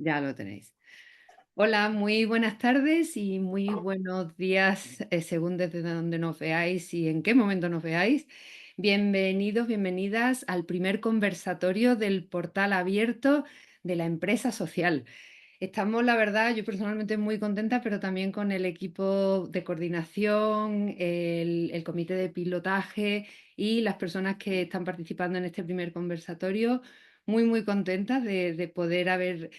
Ya lo tenéis. Hola, muy buenas tardes y muy buenos días, según desde donde nos veáis y en qué momento nos veáis. Bienvenidos, bienvenidas al primer conversatorio del portal abierto de la empresa social. Estamos, la verdad, yo personalmente muy contenta, pero también con el equipo de coordinación, el comité de pilotaje y las personas que están participando en este primer conversatorio, muy, muy contentas de poder haber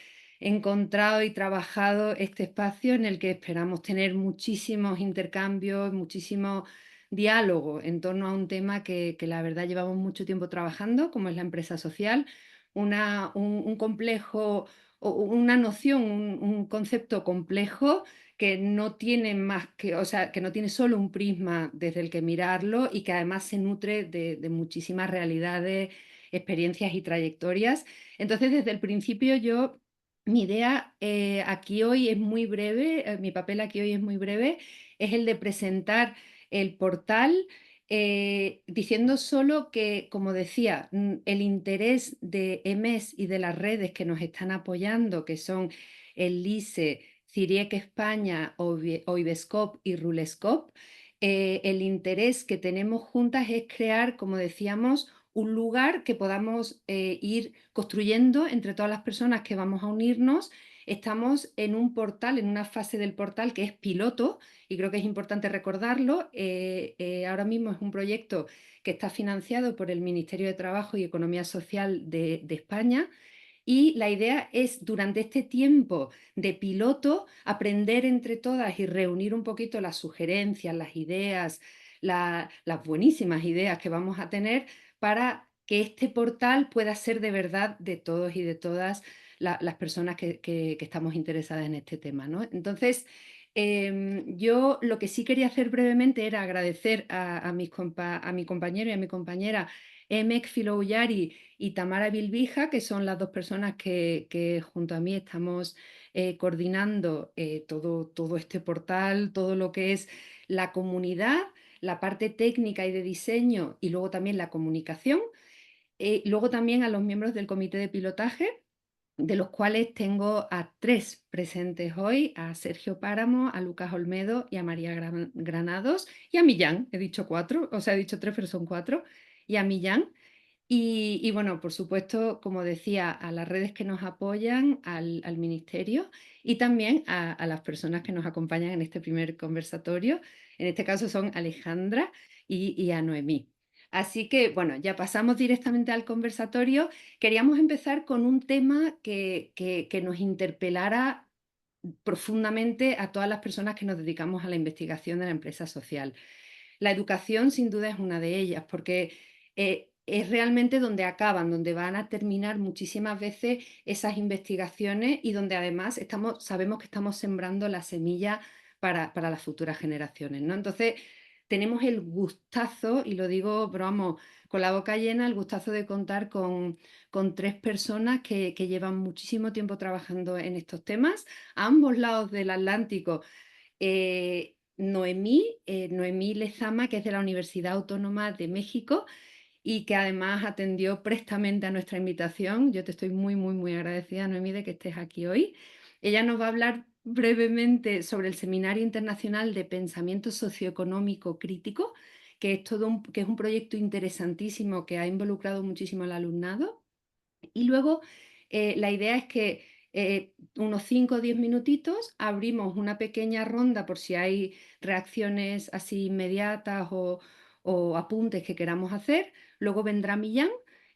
encontrado y trabajado este espacio en el que esperamos tener muchísimos intercambios, muchísimo diálogo en torno a un tema que la verdad llevamos mucho tiempo trabajando, como es la empresa social, un complejo o una noción, un concepto complejo que no tiene más que, o sea, que no tiene solo un prisma desde el que mirarlo y que además se nutre de muchísimas realidades, experiencias y trayectorias. Entonces, desde el principio mi idea aquí hoy es muy breve, mi papel aquí hoy es muy breve, es el de presentar el portal diciendo solo que, como decía, el interés de EMES y de las redes que nos están apoyando, que son el LISE, CIRIEC España, Oibescop y Rulescop, el interés que tenemos juntas es crear, como decíamos, un lugar que podamos ir construyendo entre todas las personas que vamos a unirnos. Estamos en un portal, en una fase del portal que es piloto, y creo que es importante recordarlo. Ahora mismo es un proyecto que está financiado por el Ministerio de Trabajo y Economía Social de España. Y la idea es, durante este tiempo de piloto, aprender entre todas y reunir un poquito las sugerencias, las ideas, las buenísimas ideas que vamos a tener para que este portal pueda ser de verdad de todos y de todas las personas que estamos interesadas en este tema, ¿no? Entonces, yo lo que sí quería hacer brevemente era agradecer a mi compañero y a mi compañera Emek Filoullari y Tamara Bilbija, que son las dos personas que junto a mí estamos coordinando todo este portal, todo lo que es la comunidad, la parte técnica y de diseño y luego también la comunicación. Luego también a los miembros del comité de pilotaje, de los cuales tengo a tres presentes hoy, a Sergio Páramo, a Lucas Olmedo y a María Granados, y a Millán, he dicho cuatro, o sea, he dicho tres, pero son cuatro, y a Millán. Y bueno, por supuesto, como decía, a las redes que nos apoyan, al ministerio y también a las personas que nos acompañan en este primer conversatorio. En este caso son Alejandra y a Noemí. Así que, bueno, ya pasamos directamente al conversatorio. Queríamos empezar con un tema que nos interpelara profundamente a todas las personas que nos dedicamos a la investigación de la empresa social. La educación, sin duda, es una de ellas, porque es realmente donde acaban, donde van a terminar muchísimas veces esas investigaciones y donde además sabemos que estamos sembrando la semilla para las futuras generaciones, ¿no? Entonces, tenemos el gustazo, y lo digo, pero vamos, con la boca llena, el gustazo de contar con tres personas que llevan muchísimo tiempo trabajando en estos temas, a ambos lados del Atlántico. Noemí Lezama, que es de la Universidad Autónoma de México y que además atendió prestamente a nuestra invitación. Yo te estoy muy, muy, muy agradecida, Noemí, de que estés aquí hoy. Ella nos va a hablar brevemente sobre el Seminario Internacional de Pensamiento Socioeconómico Crítico, que es un proyecto interesantísimo que ha involucrado muchísimo al alumnado. Y luego la idea es que unos 5 o 10 minutitos abrimos una pequeña ronda por si hay reacciones así inmediatas o apuntes que queramos hacer. Luego vendrá Millán,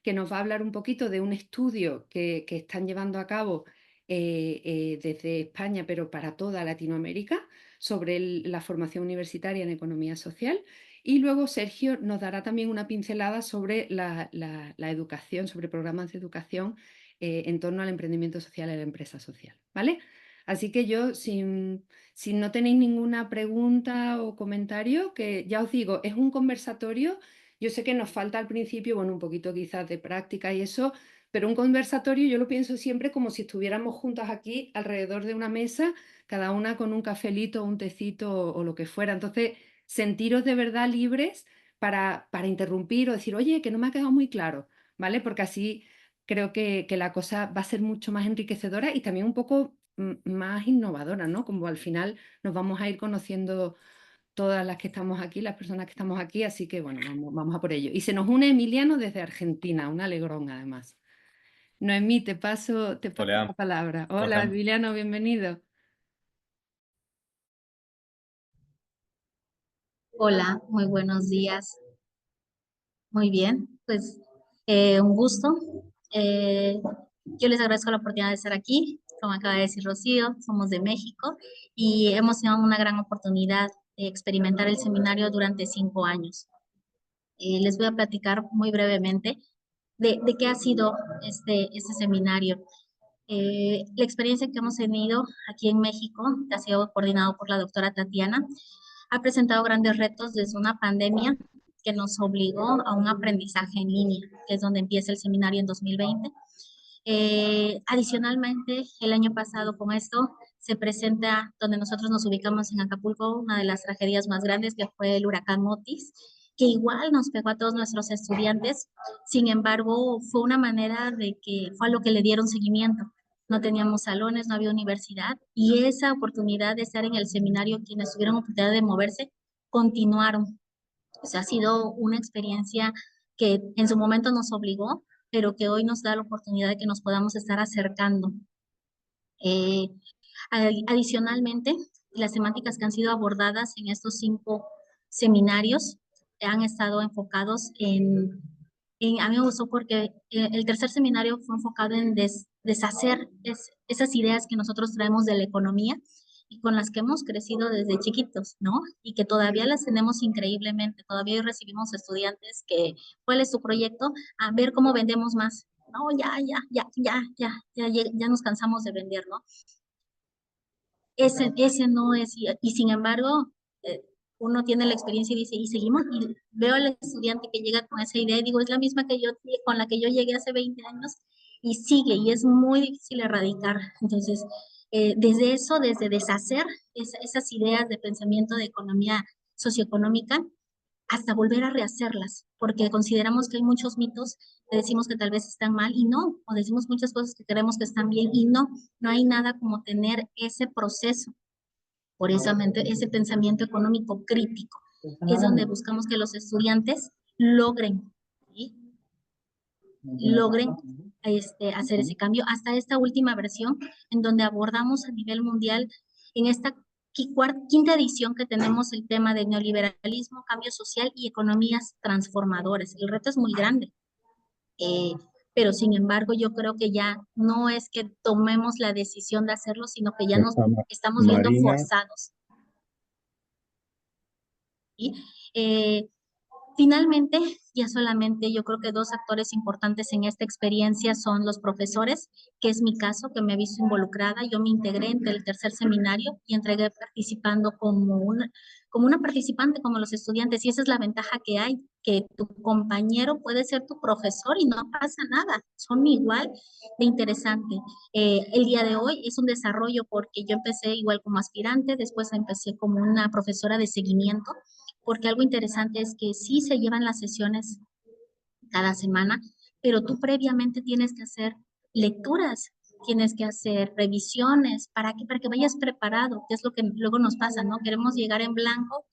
que nos va a hablar un poquito de un estudio que están llevando a cabo desde España, pero para toda Latinoamérica, sobre la formación universitaria en economía social. Y luego Sergio nos dará también una pincelada sobre la educación, sobre programas de educación en torno al emprendimiento social y la empresa social, ¿vale? Así que si no tenéis ninguna pregunta o comentario, que ya os digo, es un conversatorio. Yo sé que nos falta al principio, bueno, un poquito quizás de práctica y eso, pero un conversatorio yo lo pienso siempre como si estuviéramos juntas aquí alrededor de una mesa, cada una con un cafelito, un tecito o lo que fuera. Entonces, sentiros de verdad libres para interrumpir o decir, oye, que no me ha quedado muy claro, ¿vale? Porque así creo que la cosa va a ser mucho más enriquecedora y también un poco más innovadora, ¿no? Como al final nos vamos a ir conociendo todas las que estamos aquí, las personas que estamos aquí, así que bueno, vamos a por ello. Y se nos une Emiliano desde Argentina, un alegrón además. Noemí, te paso la Hola, palabra. Hola, hola. Emiliano, bienvenido. Hola, muy buenos días. Muy bien, pues un gusto. Eh, yo les agradezco la oportunidad de estar aquí. Como acaba de decir Rocío, somos de México y hemos tenido una gran oportunidad de experimentar el seminario durante 5 años. Les voy a platicar muy brevemente de qué ha sido este seminario. La experiencia que hemos tenido aquí en México, que ha sido coordinado por la doctora Tatiana, ha presentado grandes retos desde una pandemia que nos obligó a un aprendizaje en línea, que es donde empieza el seminario en 2020. Adicionalmente, el año pasado con esto se presenta donde nosotros nos ubicamos en Acapulco, una de las tragedias más grandes que fue el huracán Otis, que igual nos pegó a todos nuestros estudiantes. Sin embargo, fue una manera de que fue a lo que le dieron seguimiento. No teníamos salones, no había universidad y esa oportunidad de estar en el seminario, quienes tuvieron oportunidad de moverse, continuaron. O sea, ha sido una experiencia que en su momento nos obligó, pero que hoy nos da la oportunidad de que nos podamos estar acercando. Eh, Adicionalmente, las temáticas que han sido abordadas en estos 5 seminarios han estado enfocados a mí me gustó porque el tercer seminario fue enfocado en deshacer esas ideas que nosotros traemos de la economía y con las que hemos crecido desde chiquitos, ¿no? Y que todavía las tenemos increíblemente. Todavía hoy recibimos estudiantes que, ¿cuál es tu proyecto? A ver cómo vendemos más. No, ya nos cansamos de vender, ¿no? Ese no es, y sin embargo, eh, uno tiene la experiencia y dice, y seguimos, y veo al estudiante que llega con esa idea y digo, es la misma que yo, con la que yo llegué hace 20 años, y sigue, y es muy difícil erradicar. Entonces, desde deshacer esas ideas de pensamiento de economía socioeconómica, hasta volver a rehacerlas, porque consideramos que hay muchos mitos que decimos que tal vez están mal y no, o decimos muchas cosas que creemos que están bien y no, no hay nada como tener ese proceso, por ese pensamiento económico crítico, es donde buscamos que los estudiantes logren, ¿sí? Logren hacer ese cambio hasta esta última versión en donde abordamos a nivel mundial en esta quinta edición que tenemos el tema de neoliberalismo, cambio social y economías transformadoras. El reto es muy grande, eh, pero sin embargo yo creo que ya no es que tomemos la decisión de hacerlo, sino que ya nos estamos viendo Marina, forzados. ¿Sí? Eh, Finalmente, ya solamente yo creo que dos actores importantes en esta experiencia son los profesores, que es mi caso, que me he visto involucrada. Yo me integré entre el tercer seminario y entregué participando como una participante, como los estudiantes. Y esa es la ventaja que hay, que tu compañero puede ser tu profesor y no pasa nada. Son igual de interesante. El día de hoy es un desarrollo porque yo empecé igual como aspirante, después empecé como una profesora de seguimiento porque algo interesante es que sí se llevan las sesiones cada semana, pero tú previamente tienes que hacer lecturas, tienes que hacer revisiones, ¿para que vayas preparado? Que es lo que luego nos pasa, ¿no? Queremos llegar en blanco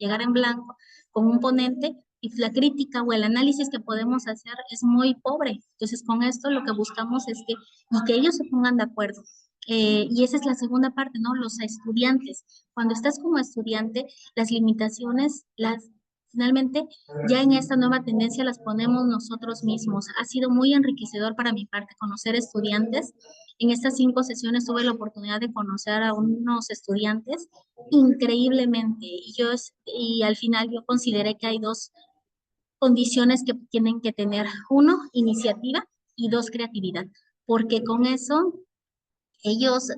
con un ponente y la crítica o el análisis que podemos hacer es muy pobre. Entonces, con esto lo que buscamos es que ellos se pongan de acuerdo. Y esa es la segunda parte, ¿no? Los estudiantes. Cuando estás como estudiante, las limitaciones, finalmente, ya en esta nueva tendencia las ponemos nosotros mismos. Ha sido muy enriquecedor para mi parte conocer estudiantes. En estas 5 sesiones tuve la oportunidad de conocer a unos estudiantes increíblemente. Y al final yo consideré que hay dos condiciones que tienen que tener. Uno, iniciativa y dos, creatividad. Porque con eso ellos,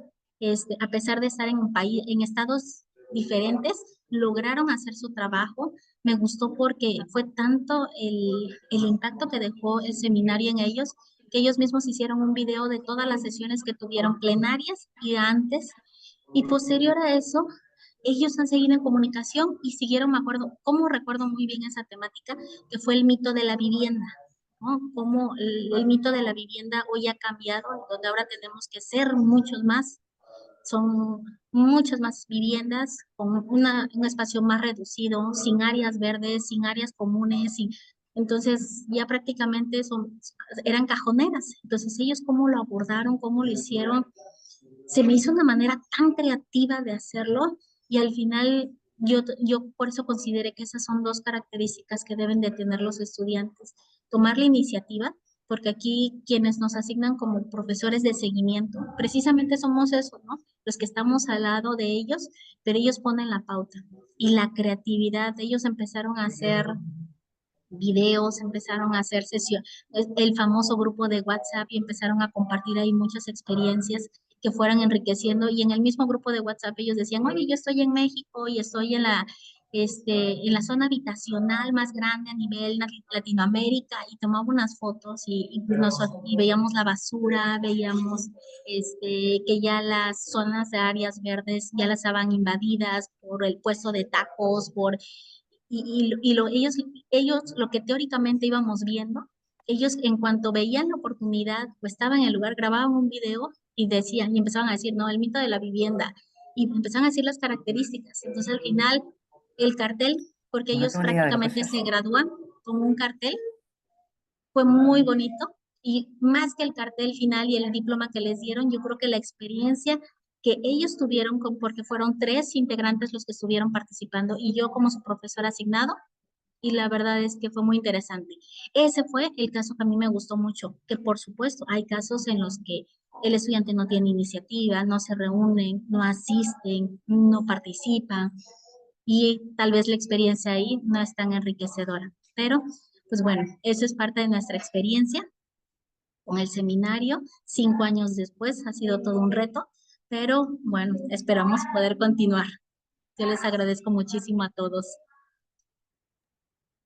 a pesar de estar en un país, en estados diferentes, lograron hacer su trabajo. Me gustó porque fue tanto el impacto que dejó el seminario en ellos, que ellos mismos hicieron un video de todas las sesiones que tuvieron plenarias y antes. Y posterior a eso, ellos han seguido en comunicación y siguieron, me acuerdo, como recuerdo muy bien esa temática, que fue el mito de la vivienda. ¿no? Cómo el mito de la vivienda hoy ha cambiado, donde ahora tenemos que ser muchos más, son muchas más viviendas con un espacio más reducido, sin áreas verdes, sin áreas comunes, entonces ya prácticamente eran cajoneras. Entonces ellos cómo lo abordaron, cómo lo hicieron, se me hizo una manera tan creativa de hacerlo y al final yo por eso consideré que esas son dos características que deben de tener los estudiantes. Tomar la iniciativa, porque aquí quienes nos asignan como profesores de seguimiento, precisamente somos eso, ¿no? Los que estamos al lado de ellos, pero ellos ponen la pauta. Y la creatividad, ellos empezaron a hacer videos, empezaron a hacer sesión, el famoso grupo de WhatsApp y empezaron a compartir ahí muchas experiencias que fueran enriqueciendo y en el mismo grupo de WhatsApp ellos decían, oye, yo estoy en México y estoy en la zona habitacional más grande a nivel Latinoamérica y tomaba unas fotos y veíamos la basura, veíamos que ya las zonas de áreas verdes ya las estaban invadidas por el puesto de tacos, ellos, lo que teóricamente íbamos viendo, ellos en cuanto veían la oportunidad o estaban en el lugar, grababan un video y decían, y empezaban a decir, no, el mito de la vivienda, y empezaban a decir las características. Entonces al final, el cartel, porque No ellos tengo ni idea de lo que es prácticamente se eso. gradúan con un cartel, fue muy bonito y más que el cartel final y el diploma que les dieron, yo creo que la experiencia que ellos tuvieron, porque fueron 3 integrantes los que estuvieron participando y yo como su profesor asignado, y la verdad es que fue muy interesante. Ese fue el caso que a mí me gustó mucho, que por supuesto hay casos en los que el estudiante no tiene iniciativa, no se reúnen, no asisten, no participan y tal vez la experiencia ahí no es tan enriquecedora. Pero, pues bueno, eso es parte de nuestra experiencia con el seminario. 5 años después ha sido todo un reto, pero bueno, esperamos poder continuar. Yo les agradezco muchísimo a todos.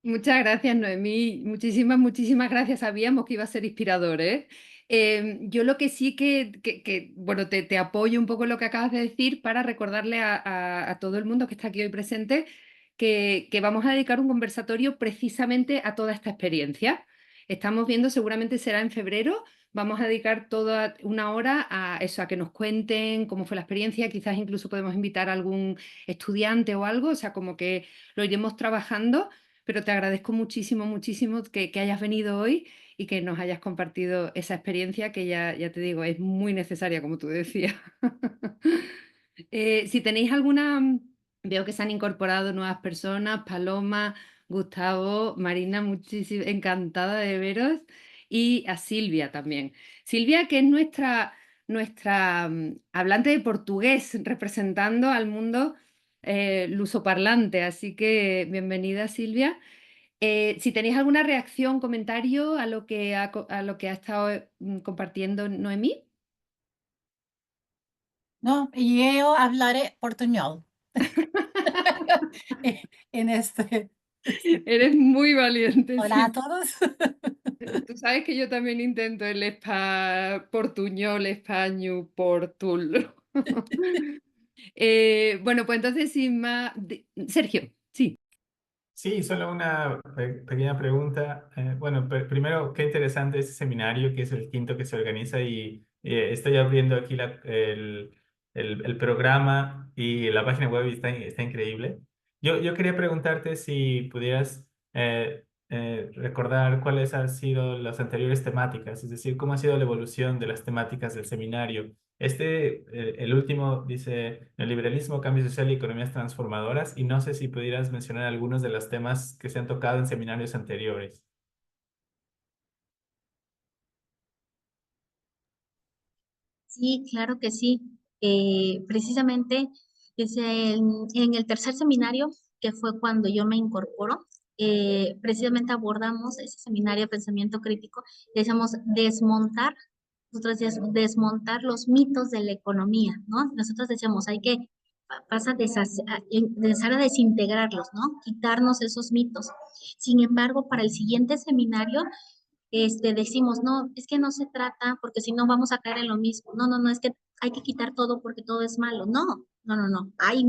Muchas gracias, Noemí. Muchísimas, muchísimas gracias. Sabíamos que iba a ser inspirador, ¿eh? Yo lo que sí bueno, te apoyo un poco en lo que acabas de decir para recordarle a todo el mundo que está aquí hoy presente que vamos a dedicar un conversatorio precisamente a toda esta experiencia. Estamos viendo, seguramente será en febrero, vamos a dedicar toda una hora a eso, a que nos cuenten cómo fue la experiencia. Quizás incluso podemos invitar a algún estudiante o algo, o sea, como que lo iremos trabajando, pero te agradezco muchísimo, muchísimo que hayas venido hoy y que nos hayas compartido esa experiencia que ya te digo, es muy necesaria, como tú decías. Si tenéis alguna, veo que se han incorporado nuevas personas, Paloma, Gustavo, Marina, muchísimo, encantada de veros, y a Silvia también. Silvia, que es nuestra hablante de portugués, representando al mundo lusoparlante, así que bienvenida, Silvia. Si tenéis alguna reacción, comentario a lo que a lo que ha estado compartiendo Noemí. No, y yo hablaré portuñol en este. Eres muy valiente, Hola a Silvia. todos. Tú sabes que yo también intento el portuñol, español, portul. Bueno, pues entonces, sin más. Sergio, sí. Sí, solo una pequeña pregunta. Bueno, primero, qué interesante este seminario, que es el quinto que se organiza y estoy abriendo aquí el programa y la página web está increíble. Yo quería preguntarte si pudieras recordar cuáles han sido las anteriores temáticas, es decir, cómo ha sido la evolución de las temáticas del seminario. El último dice neoliberalismo, cambio social y economías transformadoras, y no sé si pudieras mencionar algunos de los temas que se han tocado en seminarios anteriores. Sí, claro que sí. Precisamente en el tercer seminario, que fue cuando yo me incorporo, precisamente abordamos ese seminario de pensamiento crítico, decíamos nosotros decíamos desmontar los mitos de la economía, ¿no? Nosotros decíamos, hay que empezar a desintegrarlos, ¿no? Quitarnos esos mitos. Sin embargo, para el siguiente seminario, decimos, no, es que no se trata, porque si no vamos a caer en lo mismo. No, no, no, es que hay que quitar todo porque todo es malo. No, no, no, no. Hay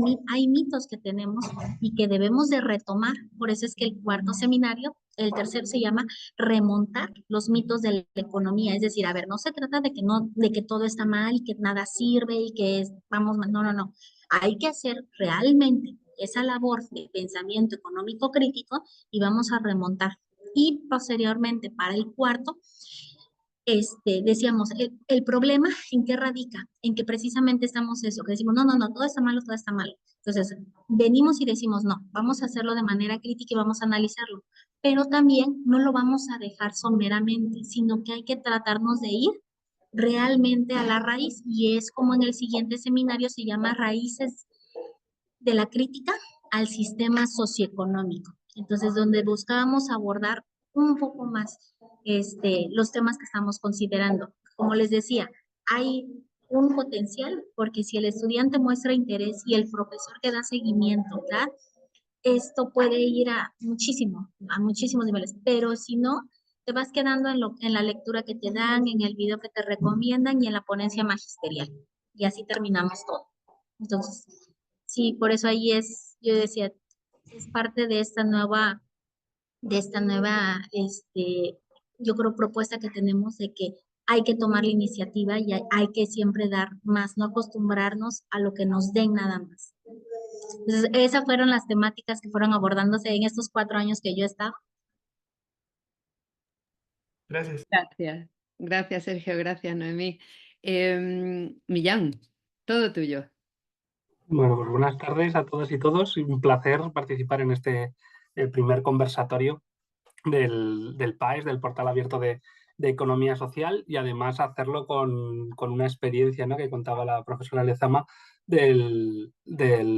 mitos que tenemos y que debemos de retomar. Por eso es que el cuarto seminario, el tercero se llama remontar los mitos de la economía. Es decir, a ver, no se trata de que no, de que todo está mal y que nada sirve y que vamos mal. No, no, no. Hay que hacer realmente esa labor de pensamiento económico crítico y vamos a remontar. Y posteriormente, para el cuarto, decíamos, el problema en qué radica, en que precisamente estamos eso, que decimos, no, no, no, todo está malo, todo está malo. Entonces, venimos y decimos, no, vamos a hacerlo de manera crítica y vamos a analizarlo, pero también no lo vamos a dejar someramente, sino que hay que tratarnos de ir realmente a la raíz, y es como en el siguiente seminario se llama Raíces de la Crítica al Sistema Socioeconómico. Entonces, donde buscábamos abordar un poco más los temas que estamos considerando. Como les decía, hay un potencial porque si el estudiante muestra interés y el profesor que da seguimiento, ¿verdad? Esto puede ir a muchísimos niveles, pero si no, te vas quedando en la lectura que te dan, en el video que te recomiendan y en la ponencia magisterial. Y así terminamos todo. Entonces, sí, por eso ahí yo decía, es parte de esta nueva, yo creo, propuesta que tenemos de que hay que tomar la iniciativa y hay que siempre dar más, no acostumbrarnos a lo que nos den nada más. Entonces, esas fueron las temáticas que fueron abordándose en estos 4 años que yo he estado. Gracias. Gracias. Gracias, Sergio. Gracias, Noemí. Millán, todo tuyo. Bueno, pues buenas tardes a todas y todos. Un placer participar en el primer conversatorio del PAES, del Portal Abierto de Economía Social, y además hacerlo con una experiencia, ¿no?, que contaba la profesora Lezama del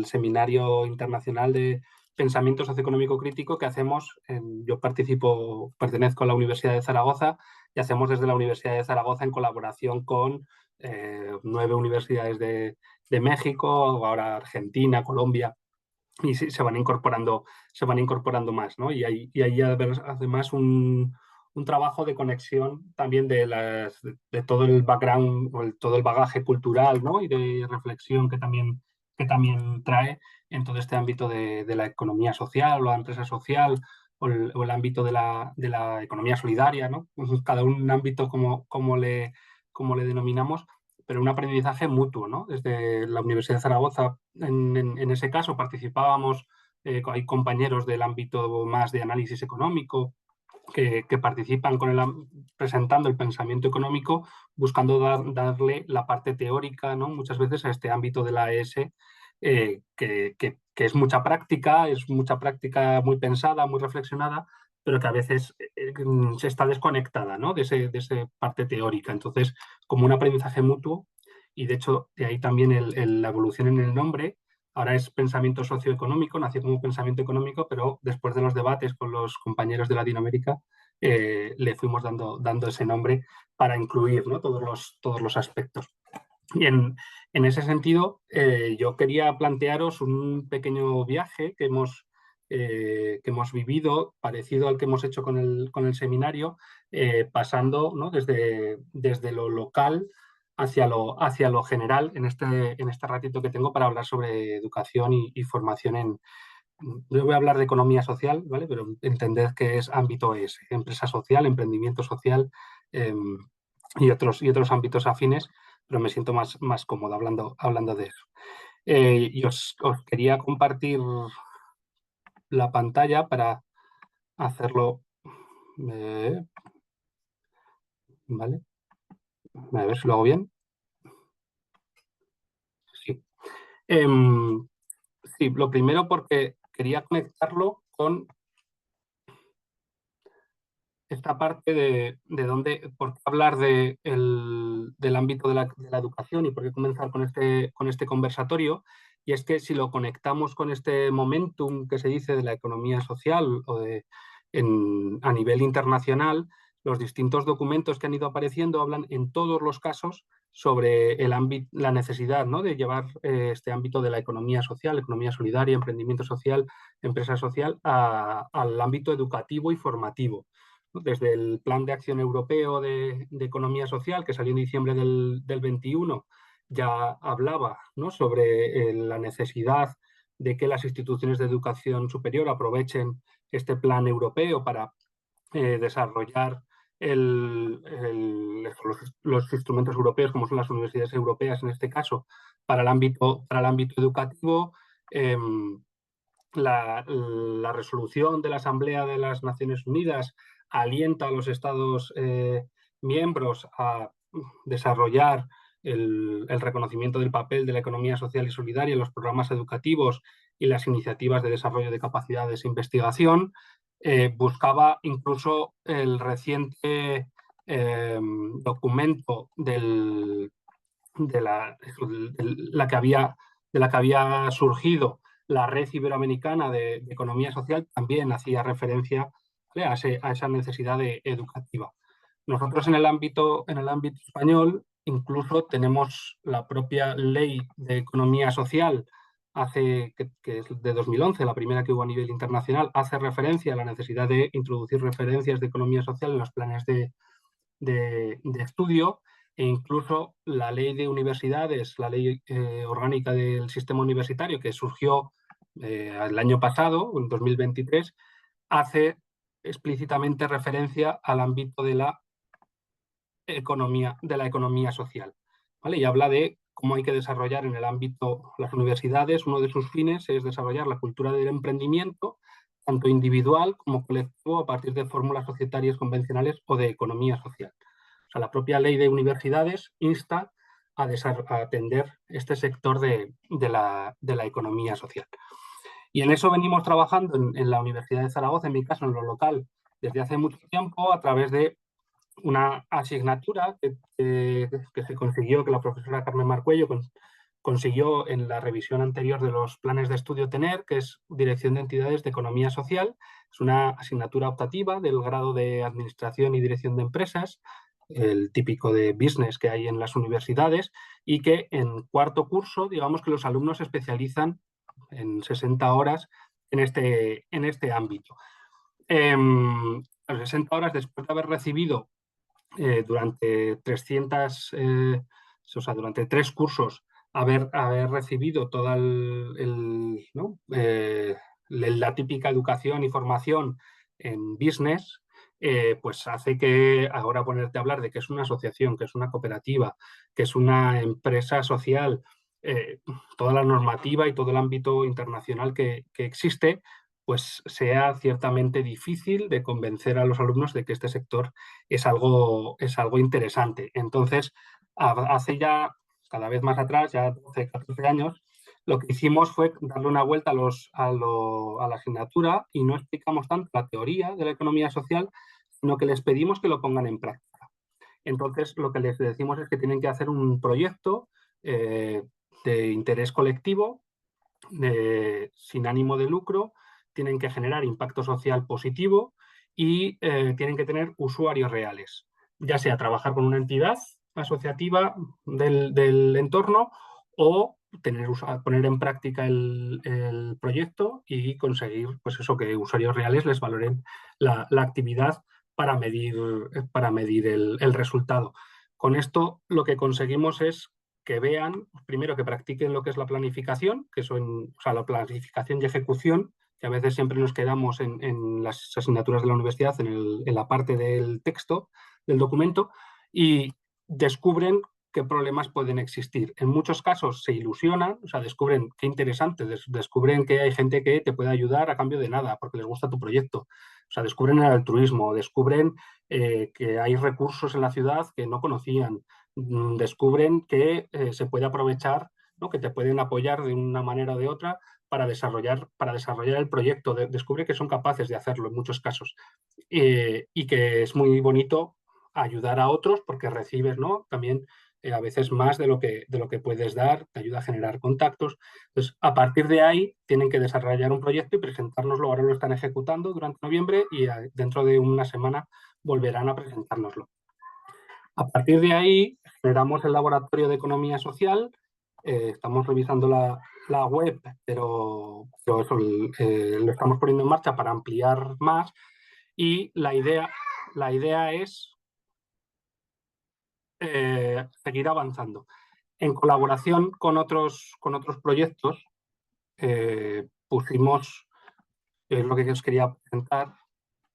Seminario Internacional de Pensamiento Socioeconómico Crítico que hacemos. Yo pertenezco a la Universidad de Zaragoza y hacemos desde la Universidad de Zaragoza en colaboración con 9 universidades de México, ahora Argentina, Colombia, y se van incorporando más, ¿no? Y hay además un trabajo de conexión también de todo el background, o todo el bagaje cultural, ¿no?, y de reflexión que también trae en todo este ámbito de la economía social o la empresa social o el ámbito de la economía solidaria, ¿no? Cada un ámbito como le denominamos, pero un aprendizaje mutuo, ¿no? Desde la Universidad de Zaragoza, en ese caso, participábamos, hay compañeros del ámbito más de análisis económico que participan presentando el pensamiento económico, buscando darle la parte teórica, ¿no?, muchas veces a este ámbito de la ES, que es mucha práctica muy pensada, muy reflexionada, pero que a veces se está desconectada, ¿no?, de esa parte teórica. Entonces, como un aprendizaje mutuo, y de hecho de ahí también la evolución en el nombre. Ahora es pensamiento socioeconómico, nació como pensamiento económico, pero después de los debates con los compañeros de Latinoamérica le fuimos dando ese nombre para incluir, ¿no?, todos los aspectos. Y en ese sentido, yo quería plantearos un pequeño viaje que hemos vivido, parecido al que hemos hecho con el seminario, pasando, ¿no?, desde lo local hacia lo general en este ratito que tengo para hablar sobre educación y formación yo voy a hablar de economía social, ¿vale? Pero entended que es ámbito ES, empresa social, emprendimiento social, y otros ámbitos afines, pero me siento más cómodo hablando de eso. Y os quería compartir la pantalla para hacerlo, ¿vale? A ver si lo hago bien. Sí. Sí, lo primero porque quería conectarlo con esta parte de por qué hablar del ámbito de la educación y por qué comenzar con este conversatorio. Y es que si lo conectamos con este momentum que se dice de la economía social o a nivel internacional, los distintos documentos que han ido apareciendo hablan en todos los casos sobre la necesidad, ¿no?, de llevar este ámbito de la economía social, economía solidaria, emprendimiento social, empresa social, al ámbito educativo y formativo. Desde el Plan de Acción Europeo de Economía Social, que salió en diciembre del 21, ya hablaba, ¿no?, sobre la necesidad de que las instituciones de educación superior aprovechen este plan europeo para desarrollar los instrumentos europeos, como son las universidades europeas en este caso, para el ámbito educativo. La resolución de la Asamblea de las Naciones Unidas alienta a los Estados miembros a desarrollar el reconocimiento del papel de la economía social y solidaria en los programas educativos y las iniciativas de desarrollo de capacidades e investigación. Buscaba incluso el reciente documento de la que había surgido la Red Iberoamericana de Economía Social, también hacía referencia, ¿vale?, a esa necesidad educativa. Nosotros en el ámbito español incluso tenemos la propia Ley de Economía Social, que es de 2011, la primera que hubo a nivel internacional, hace referencia a la necesidad de introducir referencias de economía social en los planes de estudio, e incluso la Ley de Universidades, la Ley Orgánica del Sistema Universitario, que surgió el año pasado, en 2023, hace explícitamente referencia al ámbito de la economía social, ¿vale? Y habla de cómo hay que desarrollar en el ámbito, las universidades, uno de sus fines es desarrollar la cultura del emprendimiento, tanto individual como colectivo, a partir de fórmulas societarias convencionales o de economía social. O sea, la propia Ley de Universidades insta a atender este sector de la economía social. Y en eso venimos trabajando en la Universidad de Zaragoza, en mi caso, en lo local, desde hace mucho tiempo, a través de una asignatura que se consiguió, que la profesora Carmen Marcuello consiguió en la revisión anterior de los planes de estudio tener, que es Dirección de Entidades de Economía Social. Es una asignatura optativa del grado de Administración y Dirección de Empresas, el típico de business que hay en las universidades, y que en cuarto curso, digamos que los alumnos se especializan en 60 horas en este ámbito. A 60 horas después de haber recibido durante 300, o sea, durante 3 cursos, haber recibido toda la típica educación y formación en business, pues hace que ahora ponerte a hablar de que es una asociación, que es una cooperativa, que es una empresa social, toda la normativa y todo el ámbito internacional que existe, pues sea ciertamente difícil de convencer a los alumnos de que este sector es algo interesante. Entonces, hace ya cada vez más atrás, ya 12, 14 años, lo que hicimos fue darle una vuelta a la asignatura y no explicamos tanto la teoría de la economía social, sino que les pedimos que lo pongan en práctica. Entonces, lo que les decimos es que tienen que hacer un proyecto de interés colectivo, sin ánimo de lucro, tienen que generar impacto social positivo y tienen que tener usuarios reales, ya sea trabajar con una entidad asociativa del entorno o poner en práctica el proyecto y conseguir, pues eso, que usuarios reales les valoren la actividad para medir el resultado. Con esto lo que conseguimos es que vean, primero, que practiquen lo que es la planificación, que son, o sea, la planificación y ejecución, que a veces siempre nos quedamos en las asignaturas de la universidad, en la parte del texto, del documento, y descubren qué problemas pueden existir. En muchos casos se ilusionan, o sea, descubren qué interesante, descubren que hay gente que te puede ayudar a cambio de nada, porque les gusta tu proyecto. O sea, descubren el altruismo, descubren que hay recursos en la ciudad que no conocían, descubren que se puede aprovechar, ¿no?, que te pueden apoyar de una manera o de otra para desarrollar el proyecto. Descubre que son capaces de hacerlo en muchos casos y que es muy bonito ayudar a otros porque recibes, ¿no?, también a veces más de lo que puedes dar, te ayuda a generar contactos. Entonces, a partir de ahí tienen que desarrollar un proyecto y presentárnoslo. Ahora lo están ejecutando durante noviembre y dentro de una semana volverán a presentárnoslo. A partir de ahí generamos el laboratorio de economía social. Estamos revisando la web, pero eso, lo estamos poniendo en marcha para ampliar más, y la idea es seguir avanzando. En colaboración con otros proyectos, pusimos, es lo que os quería presentar,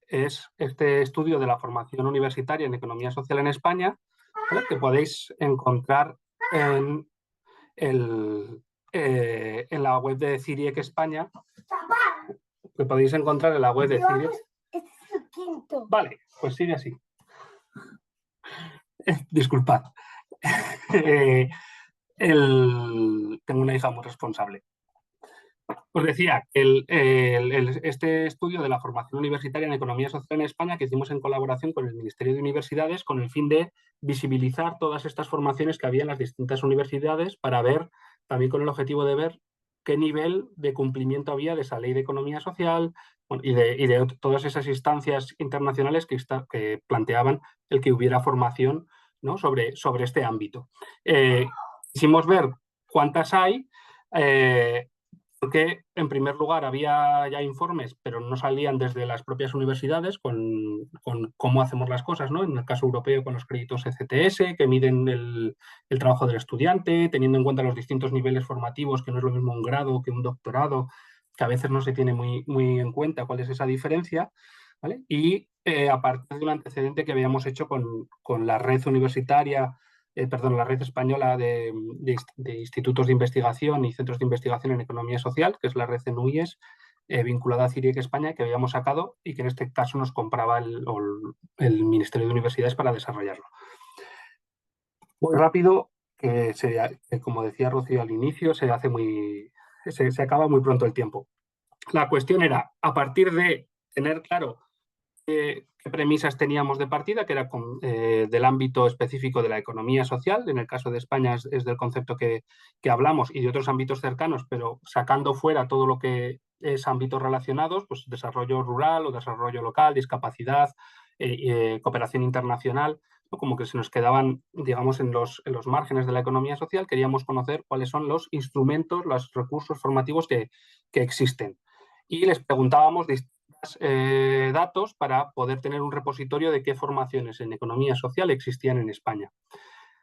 es este estudio de la formación universitaria en economía social en España, ¿vale? Que podéis encontrar en, en la web de CIRIEC España, que podéis encontrar en la web de CIRIEC. Este es el quinto. Vale, pues sigue así. Disculpad. Tengo una hija muy responsable. Os decía, este estudio de la formación universitaria en economía social en España que hicimos en colaboración con el Ministerio de Universidades con el fin de visibilizar todas estas formaciones que había en las distintas universidades para ver, también con el objetivo de ver qué nivel de cumplimiento había de esa ley de economía social y de todas esas instancias internacionales que planteaban el que hubiera formación, ¿no? sobre este ámbito. Quisimos ver cuántas hay, porque en primer lugar había ya informes, pero no salían desde las propias universidades con cómo hacemos las cosas, ¿no? En el caso europeo con los créditos ECTS, que miden el trabajo del estudiante, teniendo en cuenta los distintos niveles formativos, que no es lo mismo un grado que un doctorado, que a veces no se tiene muy en cuenta cuál es esa diferencia, ¿vale? Y a partir del antecedente que habíamos hecho con la red universitaria, la red española de institutos de investigación y centros de investigación en economía social, que es la red ENUIES, vinculada a CIRIEC España, que habíamos sacado y que en este caso nos compraba el Ministerio de Universidades para desarrollarlo. Muy rápido, que como decía Rocío al inicio, se acaba muy pronto el tiempo. La cuestión era, a partir de tener claro qué premisas teníamos de partida, que era del ámbito específico de la economía social, en el caso de España es del concepto que hablamos, y de otros ámbitos cercanos, pero sacando fuera todo lo que es ámbitos relacionados, pues desarrollo rural o desarrollo local, discapacidad, cooperación internacional, ¿no? Como que se nos quedaban, digamos, en los márgenes de la economía social. Queríamos conocer cuáles son los instrumentos, los recursos formativos que existen. Y les preguntábamos datos para poder tener un repositorio de qué formaciones en economía social existían en España.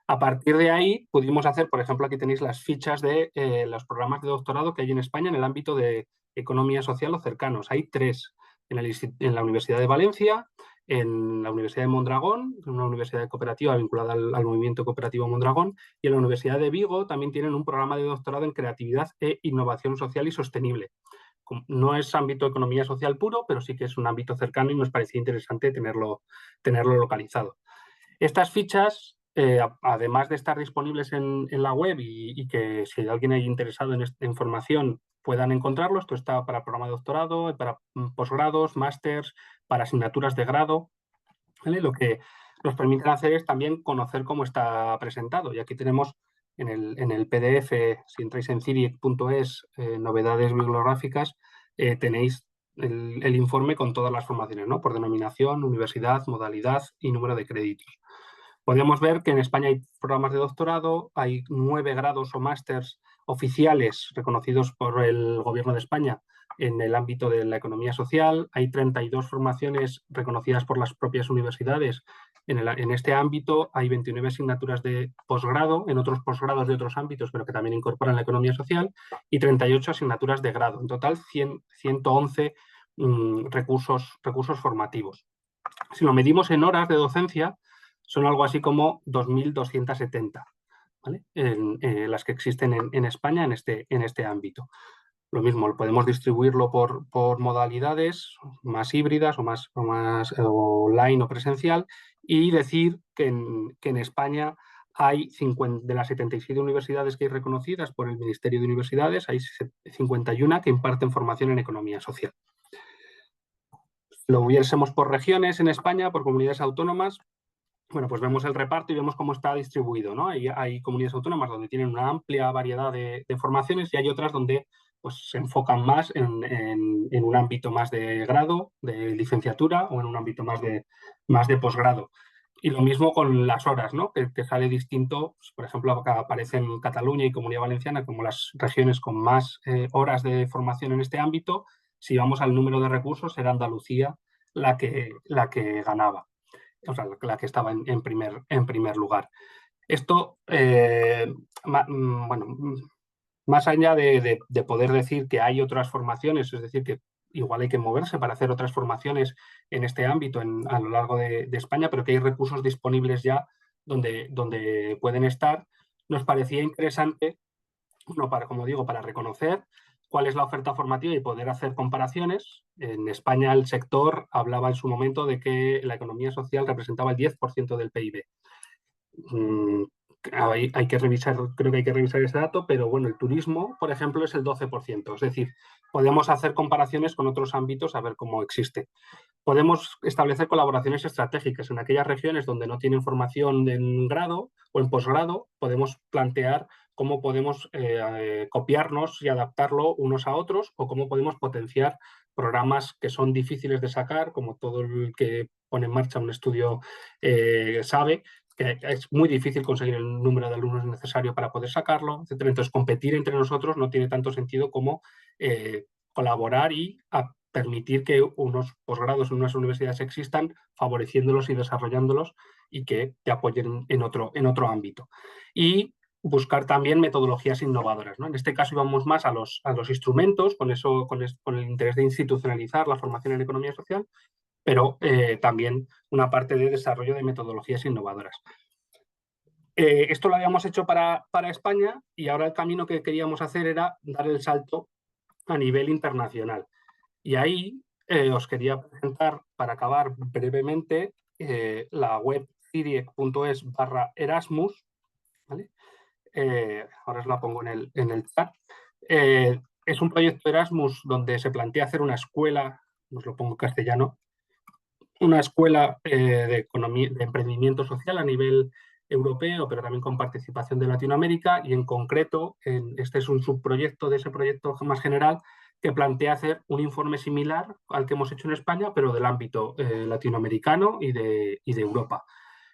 A partir de ahí pudimos hacer, por ejemplo, aquí tenéis las fichas de los programas de doctorado que hay en España en el ámbito de economía social o cercanos. Hay 3 en la Universidad de Valencia, en la Universidad de Mondragón, una universidad cooperativa vinculada al movimiento cooperativo Mondragón, y en la Universidad de Vigo también tienen un programa de doctorado en creatividad e innovación social y sostenible. No es ámbito de economía social puro, pero sí que es un ámbito cercano y nos parecía interesante tenerlo localizado. Estas fichas, además de estar disponibles en la web y que si alguien hay interesado en esta información puedan encontrarlo, esto está para programa de doctorado, para posgrados, másters, para asignaturas de grado, ¿vale? Lo que nos permite hacer es también conocer cómo está presentado. Y aquí tenemos en el PDF, si entráis en ciriec.es, novedades bibliográficas, tenéis el informe con todas las formaciones, ¿no? Por denominación, universidad, modalidad y número de créditos. Podemos ver que en España hay programas de doctorado, hay 9 grados o másters oficiales reconocidos por el Gobierno de España en el ámbito de la economía social, hay 32 formaciones reconocidas por las propias universidades en este ámbito, hay 29 asignaturas de posgrado, en otros posgrados de otros ámbitos, pero que también incorporan la economía social, y 38 asignaturas de grado. En total, 111 recursos formativos. Si lo medimos en horas de docencia, son algo así como 2.270, ¿vale? Las que existen en España en este ámbito. Lo mismo, podemos distribuirlo por modalidades más híbridas o más online o presencial, y decir que en España hay de las 77 universidades que hay reconocidas por el Ministerio de Universidades, hay 51 que imparten formación en economía social. Lo hubiésemos por regiones en España, por comunidades autónomas, bueno, pues vemos el reparto y vemos cómo está distribuido, ¿no? Hay comunidades autónomas donde tienen una amplia variedad de formaciones, y hay otras donde pues, se enfocan más en un ámbito más de grado, de licenciatura, o en un ámbito más de posgrado. Y lo mismo con las horas, ¿no? Que sale distinto, pues, por ejemplo, acá aparecen Cataluña y Comunidad Valenciana como las regiones con más horas de formación en este ámbito. Si vamos al número de recursos, era Andalucía la que ganaba, o sea, la que estaba en primer lugar. Esto bueno, más allá de poder decir que hay otras formaciones, es decir, que igual hay que moverse para hacer otras formaciones en este ámbito a lo largo de España, pero que hay recursos disponibles ya donde pueden estar, nos parecía interesante, uno, para, como digo, para reconocer cuál es la oferta formativa y poder hacer comparaciones. En España el sector hablaba en su momento de que la economía social representaba el 10% del PIB. Hay que revisar, creo que hay que revisar ese dato, pero bueno, el turismo, por ejemplo, es el 12%. Es decir, podemos hacer comparaciones con otros ámbitos a ver cómo existe. Podemos establecer colaboraciones estratégicas en aquellas regiones donde no tienen formación en grado o en posgrado. Podemos plantear cómo podemos copiarnos y adaptarlo unos a otros, o cómo podemos potenciar programas que son difíciles de sacar, como todo el que pone en marcha un estudio sabe, que es muy difícil conseguir el número de alumnos necesario para poder sacarlo, etc. Entonces, competir entre nosotros no tiene tanto sentido como colaborar y permitir que unos posgrados en unas universidades existan, favoreciéndolos y desarrollándolos, y que te apoyen en otro ámbito. Y buscar también metodologías innovadoras, ¿no? En este caso íbamos más a los instrumentos, con el interés de institucionalizar la formación en economía social, pero también una parte de desarrollo de metodologías innovadoras. Esto lo habíamos hecho para España, y ahora el camino que queríamos hacer era dar el salto a nivel internacional. Y ahí os quería presentar, para acabar brevemente, la web ciriec.es/Erasmus, ¿vale? Ahora os la pongo en el chat. Es un proyecto Erasmus donde se plantea hacer una escuela, os lo pongo en castellano, una escuela de emprendimiento social a nivel europeo, pero también con participación de Latinoamérica, y en concreto este es un subproyecto de ese proyecto más general que plantea hacer un informe similar al que hemos hecho en España, pero del ámbito latinoamericano y de Europa.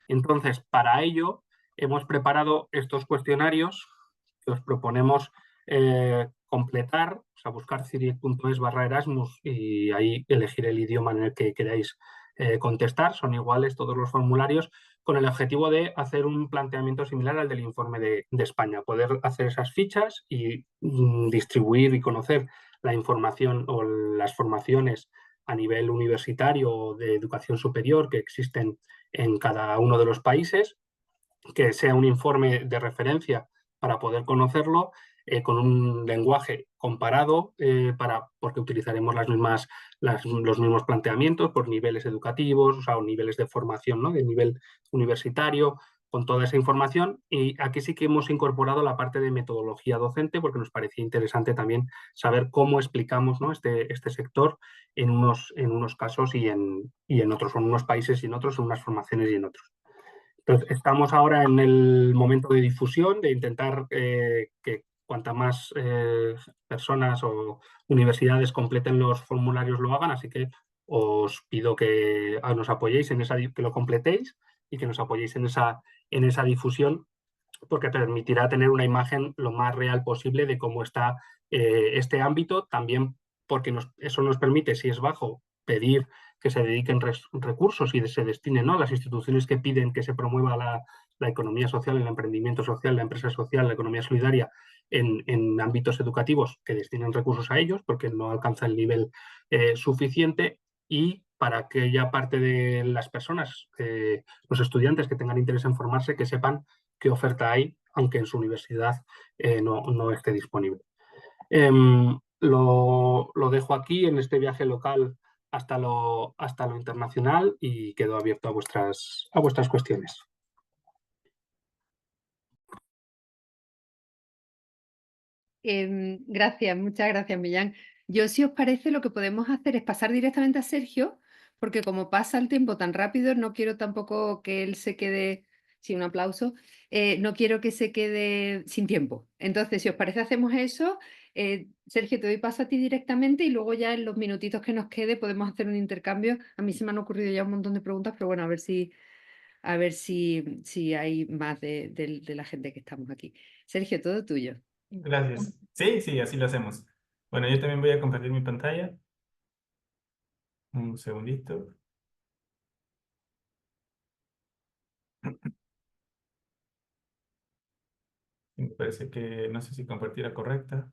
Entonces, para ello hemos preparado estos cuestionarios que os proponemos completar, o sea, buscar ciriec.es/Erasmus y ahí elegir el idioma en el que queráis contestar. Son iguales todos los formularios, con el objetivo de hacer un planteamiento similar al del informe de España, poder hacer esas fichas y distribuir y conocer la información o las formaciones a nivel universitario o de educación superior que existen en cada uno de los países, que sea un informe de referencia para poder conocerlo, con un lenguaje comparado, porque utilizaremos los mismos planteamientos por niveles educativos, o sea, o niveles de formación, ¿no? De nivel universitario, con toda esa información. Y aquí sí que hemos incorporado la parte de metodología docente, porque nos parecía interesante también saber cómo explicamos, ¿no? este sector en unos casos y en otros, en unos países y en otros, en unas formaciones y en otros. Entonces, estamos ahora en el momento de difusión, de intentar que cuanta más personas o universidades completen los formularios lo hagan, así que os pido que nos apoyéis que lo completéis y que nos apoyéis en esa difusión, porque permitirá tener una imagen lo más real posible de cómo está este ámbito, también porque eso nos permite, si es bajo, pedir que se dediquen recursos y se destinen, ¿no?, las instituciones que piden que se promueva la economía social, el emprendimiento social, la empresa social, la economía solidaria en ámbitos educativos, que destinen recursos a ellos porque no alcanza el nivel suficiente. Y para aquella parte de las personas, los estudiantes que tengan interés en formarse, que sepan qué oferta hay, aunque en su universidad no esté disponible. Lo dejo aquí en este viaje local hasta lo internacional, y quedo abierto a vuestras cuestiones. Gracias, muchas gracias, Millán. Yo, si os parece, lo que podemos hacer es pasar directamente a Sergio, porque como pasa el tiempo tan rápido, no quiero tampoco que él se quede, sí, un aplauso, no quiero que se quede sin tiempo. Entonces, si os parece, hacemos eso. Sergio, te doy paso a ti directamente, y luego ya en los minutitos que nos quede podemos hacer un intercambio. A mí se me han ocurrido ya un montón de preguntas, pero bueno, a ver si hay más de la gente que estamos aquí. Sergio, todo tuyo. Gracias. Sí, sí, así lo hacemos. Bueno, yo también voy a compartir mi pantalla. Un segundito. parece que no sé si compartir la correcta.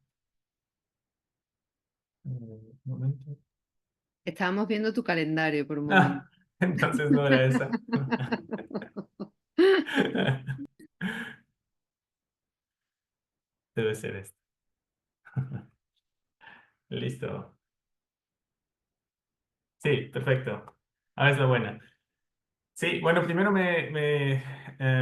Un momento. Estábamos viendo tu calendario por un momento. Ah, entonces no era esa. Debe ser esta. Listo. Sí, perfecto. Ahora es la buena. Sí, bueno, primero me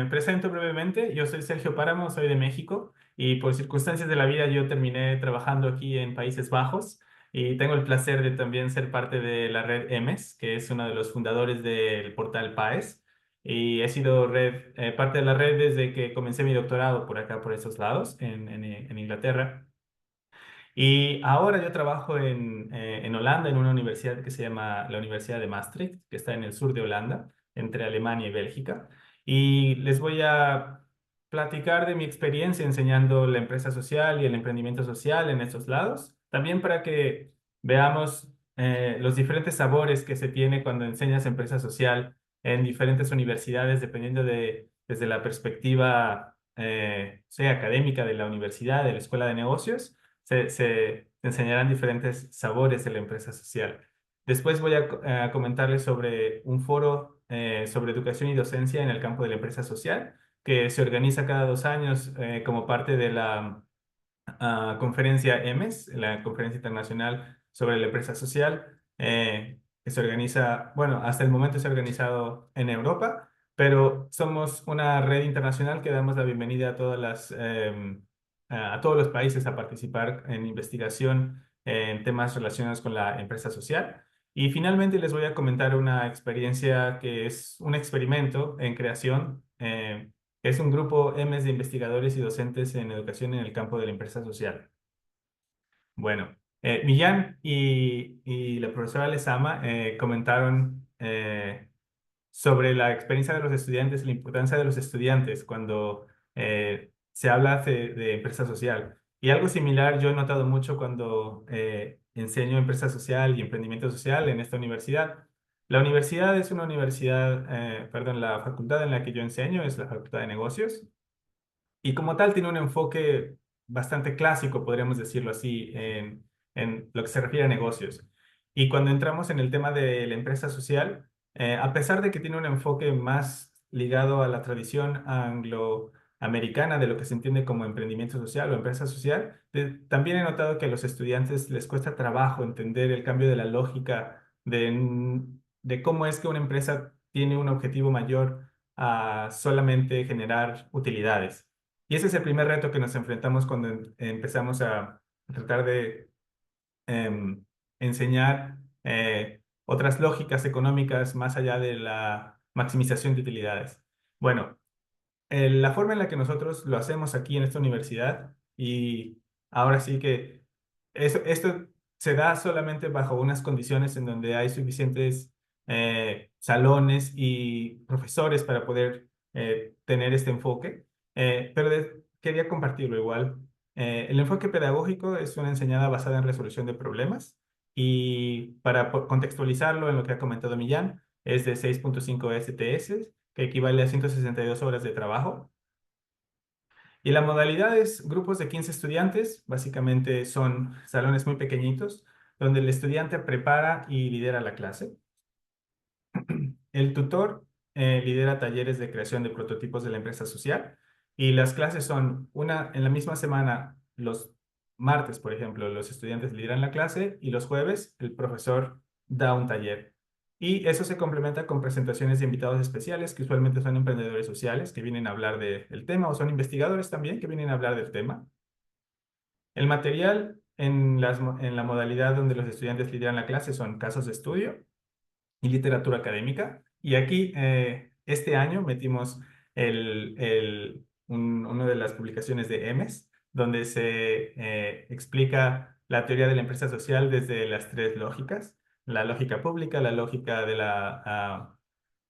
presento brevemente. Yo soy Sergio Páramo, soy de México y por circunstancias de la vida yo terminé trabajando aquí en Países Bajos y tengo el placer de también ser parte de la red EMES, que es uno de los fundadores del portal PAES. Y he sido parte de la red desde que comencé mi doctorado por acá, por esos lados, en Inglaterra. Y ahora yo trabajo en Holanda, en una universidad que se llama la Universidad de Maastricht, que está en el sur de Holanda, entre Alemania y Bélgica. Y les voy a platicar de mi experiencia enseñando la empresa social y el emprendimiento social en estos lados. También para que veamos los diferentes sabores que se tiene cuando enseñas empresa social en diferentes universidades, dependiendo desde la perspectiva, sea académica de la universidad, de la escuela de negocios se enseñarán diferentes sabores de la empresa social. Después voy a comentarles sobre un foro sobre educación y docencia en el campo de la empresa social, que se organiza cada 2 años como parte de la conferencia EMES, la Conferencia Internacional sobre la Empresa Social, que se organiza, bueno, hasta el momento se ha organizado en Europa, pero somos una red internacional que damos la bienvenida a a todos los países a participar en investigación en temas relacionados con la empresa social. Y finalmente les voy a comentar una experiencia que es un experimento en creación. Es un grupo EMES de investigadores y docentes en educación en el campo de la empresa social. Bueno, Millán y la profesora Lezama comentaron sobre la experiencia de los estudiantes, la importancia de los estudiantes cuando se habla de empresa social. Y algo similar yo he notado mucho cuando enseño empresa social y emprendimiento social en esta universidad. La universidad es una universidad, perdón, la facultad en la que yo enseño es la Facultad de Negocios y como tal tiene un enfoque bastante clásico, podríamos decirlo así, en lo que se refiere a negocios. Y cuando entramos en el tema de la empresa social, a pesar de que tiene un enfoque más ligado a la tradición angloamericana de lo que se entiende como emprendimiento social o empresa social, también he notado que a los estudiantes les cuesta trabajo entender el cambio de la lógica de cómo es que una empresa tiene un objetivo mayor a solamente generar utilidades. Y ese es el primer reto que nos enfrentamos cuando empezamos a tratar de em, enseñar otras lógicas económicas más allá de la maximización de utilidades. Bueno, la forma en la que nosotros lo hacemos aquí en esta universidad y ahora sí que esto se da solamente bajo unas condiciones en donde hay suficientes salones y profesores para poder tener este enfoque, pero quería compartirlo igual. El enfoque pedagógico es una enseñanza basada en resolución de problemas y para contextualizarlo en lo que ha comentado Millán, es de 6.5 STS, que equivale a 162 horas de trabajo. Y la modalidad es grupos de 15 estudiantes, básicamente son salones muy pequeñitos, donde el estudiante prepara y lidera la clase. El tutor lidera talleres de creación de prototipos de la empresa social y las clases son una en la misma semana, los martes, por ejemplo, los estudiantes lideran la clase y los jueves el profesor da un taller. Y eso se complementa con presentaciones de invitados especiales, que usualmente son emprendedores sociales que vienen a hablar del tema o son investigadores también que vienen a hablar del tema. El material en la modalidad donde los estudiantes lideran la clase son casos de estudio y literatura académica. Y aquí, este año, metimos una de las publicaciones de EMES, donde se explica la teoría de la empresa social desde las tres lógicas: la lógica pública, la lógica de la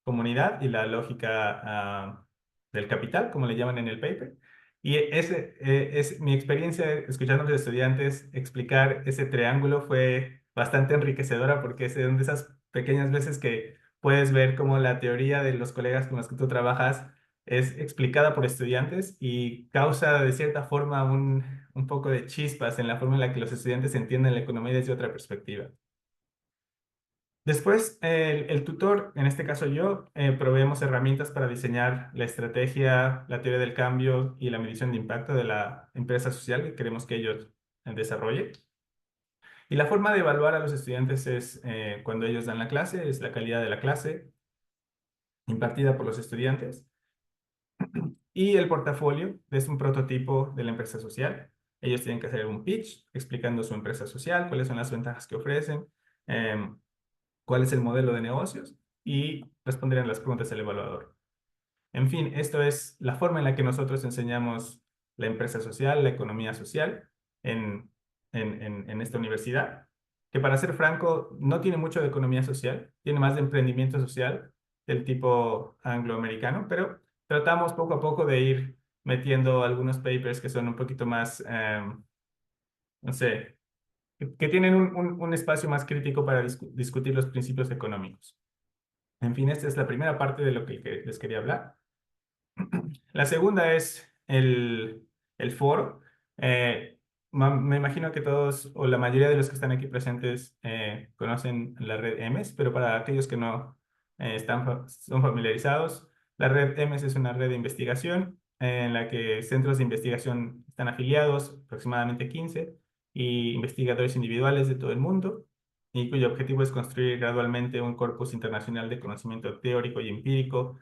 comunidad y la lógica del capital, como le llaman en el paper. Y es mi experiencia escuchando a los estudiantes explicar ese triángulo fue bastante enriquecedora porque es de esas pequeñas veces que puedes ver cómo la teoría de los colegas con los que tú trabajas es explicada por estudiantes y causa de cierta forma un poco de chispas en la forma en la que los estudiantes entienden la economía desde otra perspectiva. Después, el tutor, en este caso yo, proveemos herramientas para diseñar la estrategia, la teoría del cambio y la medición de impacto de la empresa social que queremos que ellos desarrollen. Y la forma de evaluar a los estudiantes es cuando ellos dan la clase, es la calidad de la clase impartida por los estudiantes. Y el portafolio es un prototipo de la empresa social. Ellos tienen que hacer un pitch explicando su empresa social, cuáles son las ventajas que ofrecen, cuál es el modelo de negocios y responderán las preguntas del evaluador. En fin, esto es la forma en la que nosotros enseñamos la empresa social, la economía social en esta universidad, que para ser franco no tiene mucho de economía social, tiene más de emprendimiento social del tipo angloamericano, pero tratamos poco a poco de ir metiendo algunos papers que son un poquito más, no sé, que tienen un espacio más crítico para discutir los principios económicos. En fin, esta es la primera parte de lo que les quería hablar. La segunda es el foro. Me imagino que todos o la mayoría de los que están aquí presentes conocen la red EMES, pero para aquellos que no son familiarizados, la red EMES es una red de investigación en la que centros de investigación están afiliados, aproximadamente 15, y investigadores individuales de todo el mundo, y cuyo objetivo es construir gradualmente un corpus internacional de conocimiento teórico y empírico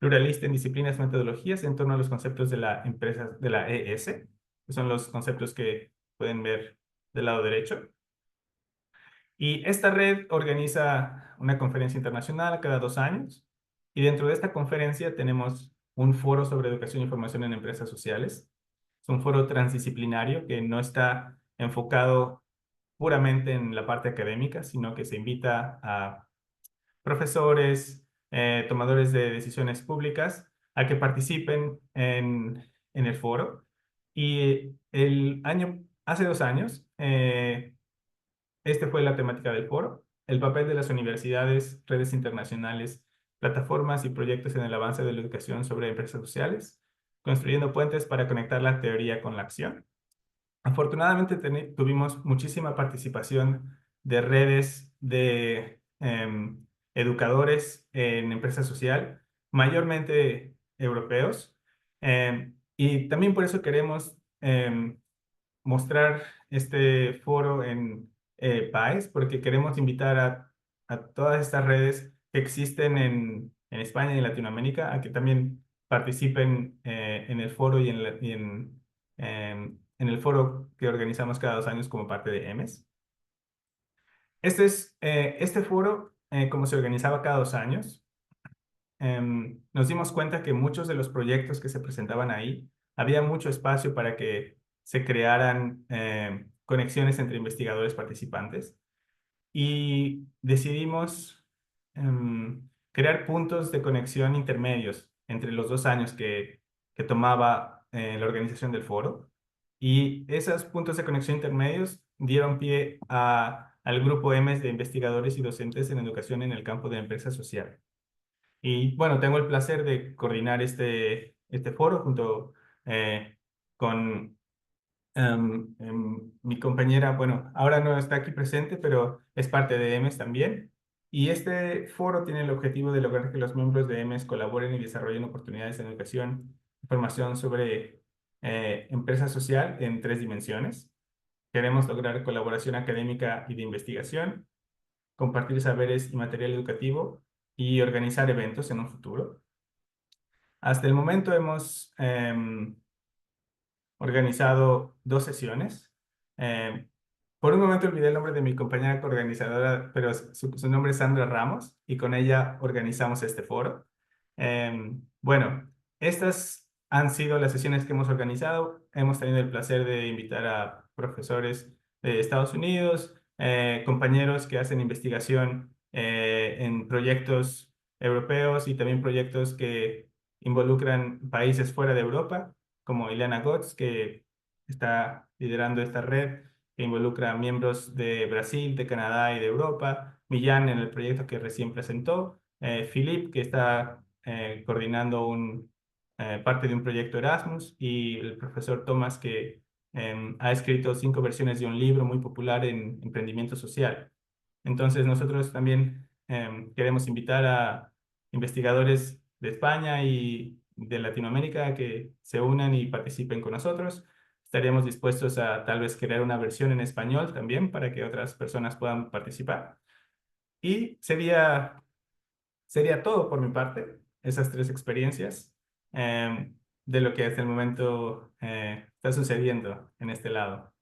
pluralista en disciplinas y metodologías en torno a los conceptos de la empresa, de la ES, que son los conceptos que pueden ver del lado derecho. Y esta red organiza una conferencia internacional cada 2 años. Y dentro de esta conferencia tenemos un foro sobre educación y formación en empresas sociales. Es un foro transdisciplinario que no está enfocado puramente en la parte académica, sino que se invita a profesores, tomadores de decisiones públicas, a que participen en el foro. Y hace 2 años, este fue la temática del foro, el papel de las universidades, redes internacionales, plataformas y proyectos en el avance de la educación sobre empresas sociales, construyendo puentes para conectar la teoría con la acción. Afortunadamente tuvimos muchísima participación de redes de educadores en empresa social, mayormente europeos, y también por eso queremos mostrar este foro en PAES, porque queremos invitar a todas estas redes que existen en España y en Latinoamérica a que también participen en el foro y en el foro que organizamos cada 2 años como parte de EMES. Este foro, como se organizaba cada 2 años, nos dimos cuenta que muchos de los proyectos que se presentaban ahí, había mucho espacio para que se crearan conexiones entre investigadores participantes y decidimos crear puntos de conexión intermedios entre los 2 años que tomaba la organización del foro. Y esos puntos de conexión intermedios dieron pie al grupo EMES de investigadores y docentes en educación en el campo de empresa social. Y bueno, tengo el placer de coordinar este foro junto con mi compañera, bueno, ahora no está aquí presente, pero es parte de EMES también. Y este foro tiene el objetivo de lograr que los miembros de EMES colaboren y desarrollen oportunidades en educación y formación sobre empresa social en 3 dimensiones. Queremos lograr colaboración académica y de investigación, compartir saberes y material educativo y organizar eventos en un futuro. Hasta el momento hemos organizado 2 sesiones. Por un momento olvidé el nombre de mi compañera organizadora, pero su nombre es Sandra Ramos y con ella organizamos este foro. Bueno, estas han sido las sesiones que hemos organizado. Hemos tenido el placer de invitar a profesores de Estados Unidos, compañeros que hacen investigación en proyectos europeos y también proyectos que involucran países fuera de Europa, como Ileana Gotz, que está liderando esta red que involucra a miembros de Brasil, de Canadá y de Europa, Millán en el proyecto que recién presentó, Philippe, que está coordinando parte de un proyecto Erasmus, y el profesor Tomás, que ha escrito 5 versiones de un libro muy popular en emprendimiento social. Entonces nosotros también queremos invitar a investigadores de España y de Latinoamérica que se unan y participen con nosotros. Estaríamos dispuestos a tal vez crear una versión en español también para que otras personas puedan participar. Y sería todo por mi parte, esas 3 experiencias de lo que hasta el momento está sucediendo en este lado.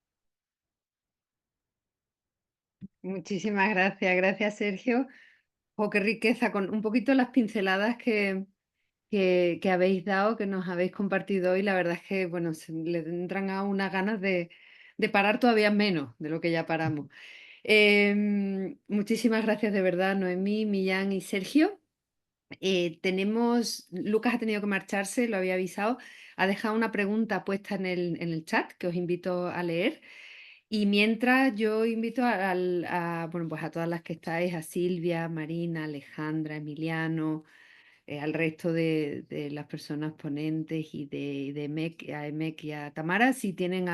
Muchísimas gracias, gracias Sergio. Oh, qué riqueza, con un poquito las pinceladas que habéis dado, que nos habéis compartido hoy. La verdad es que, bueno, se le entran a unas ganas de parar todavía menos de lo que ya paramos. Muchísimas gracias de verdad, Noemí, Millán y Sergio. Lucas ha tenido que marcharse, lo había avisado, ha dejado una pregunta puesta en el chat que os invito a leer. Y mientras yo invito bueno, pues a todas las que estáis, a Silvia, Marina, Alejandra, Emiliano, al resto de las personas ponentes y de a Emek y a Tamara, si tenéis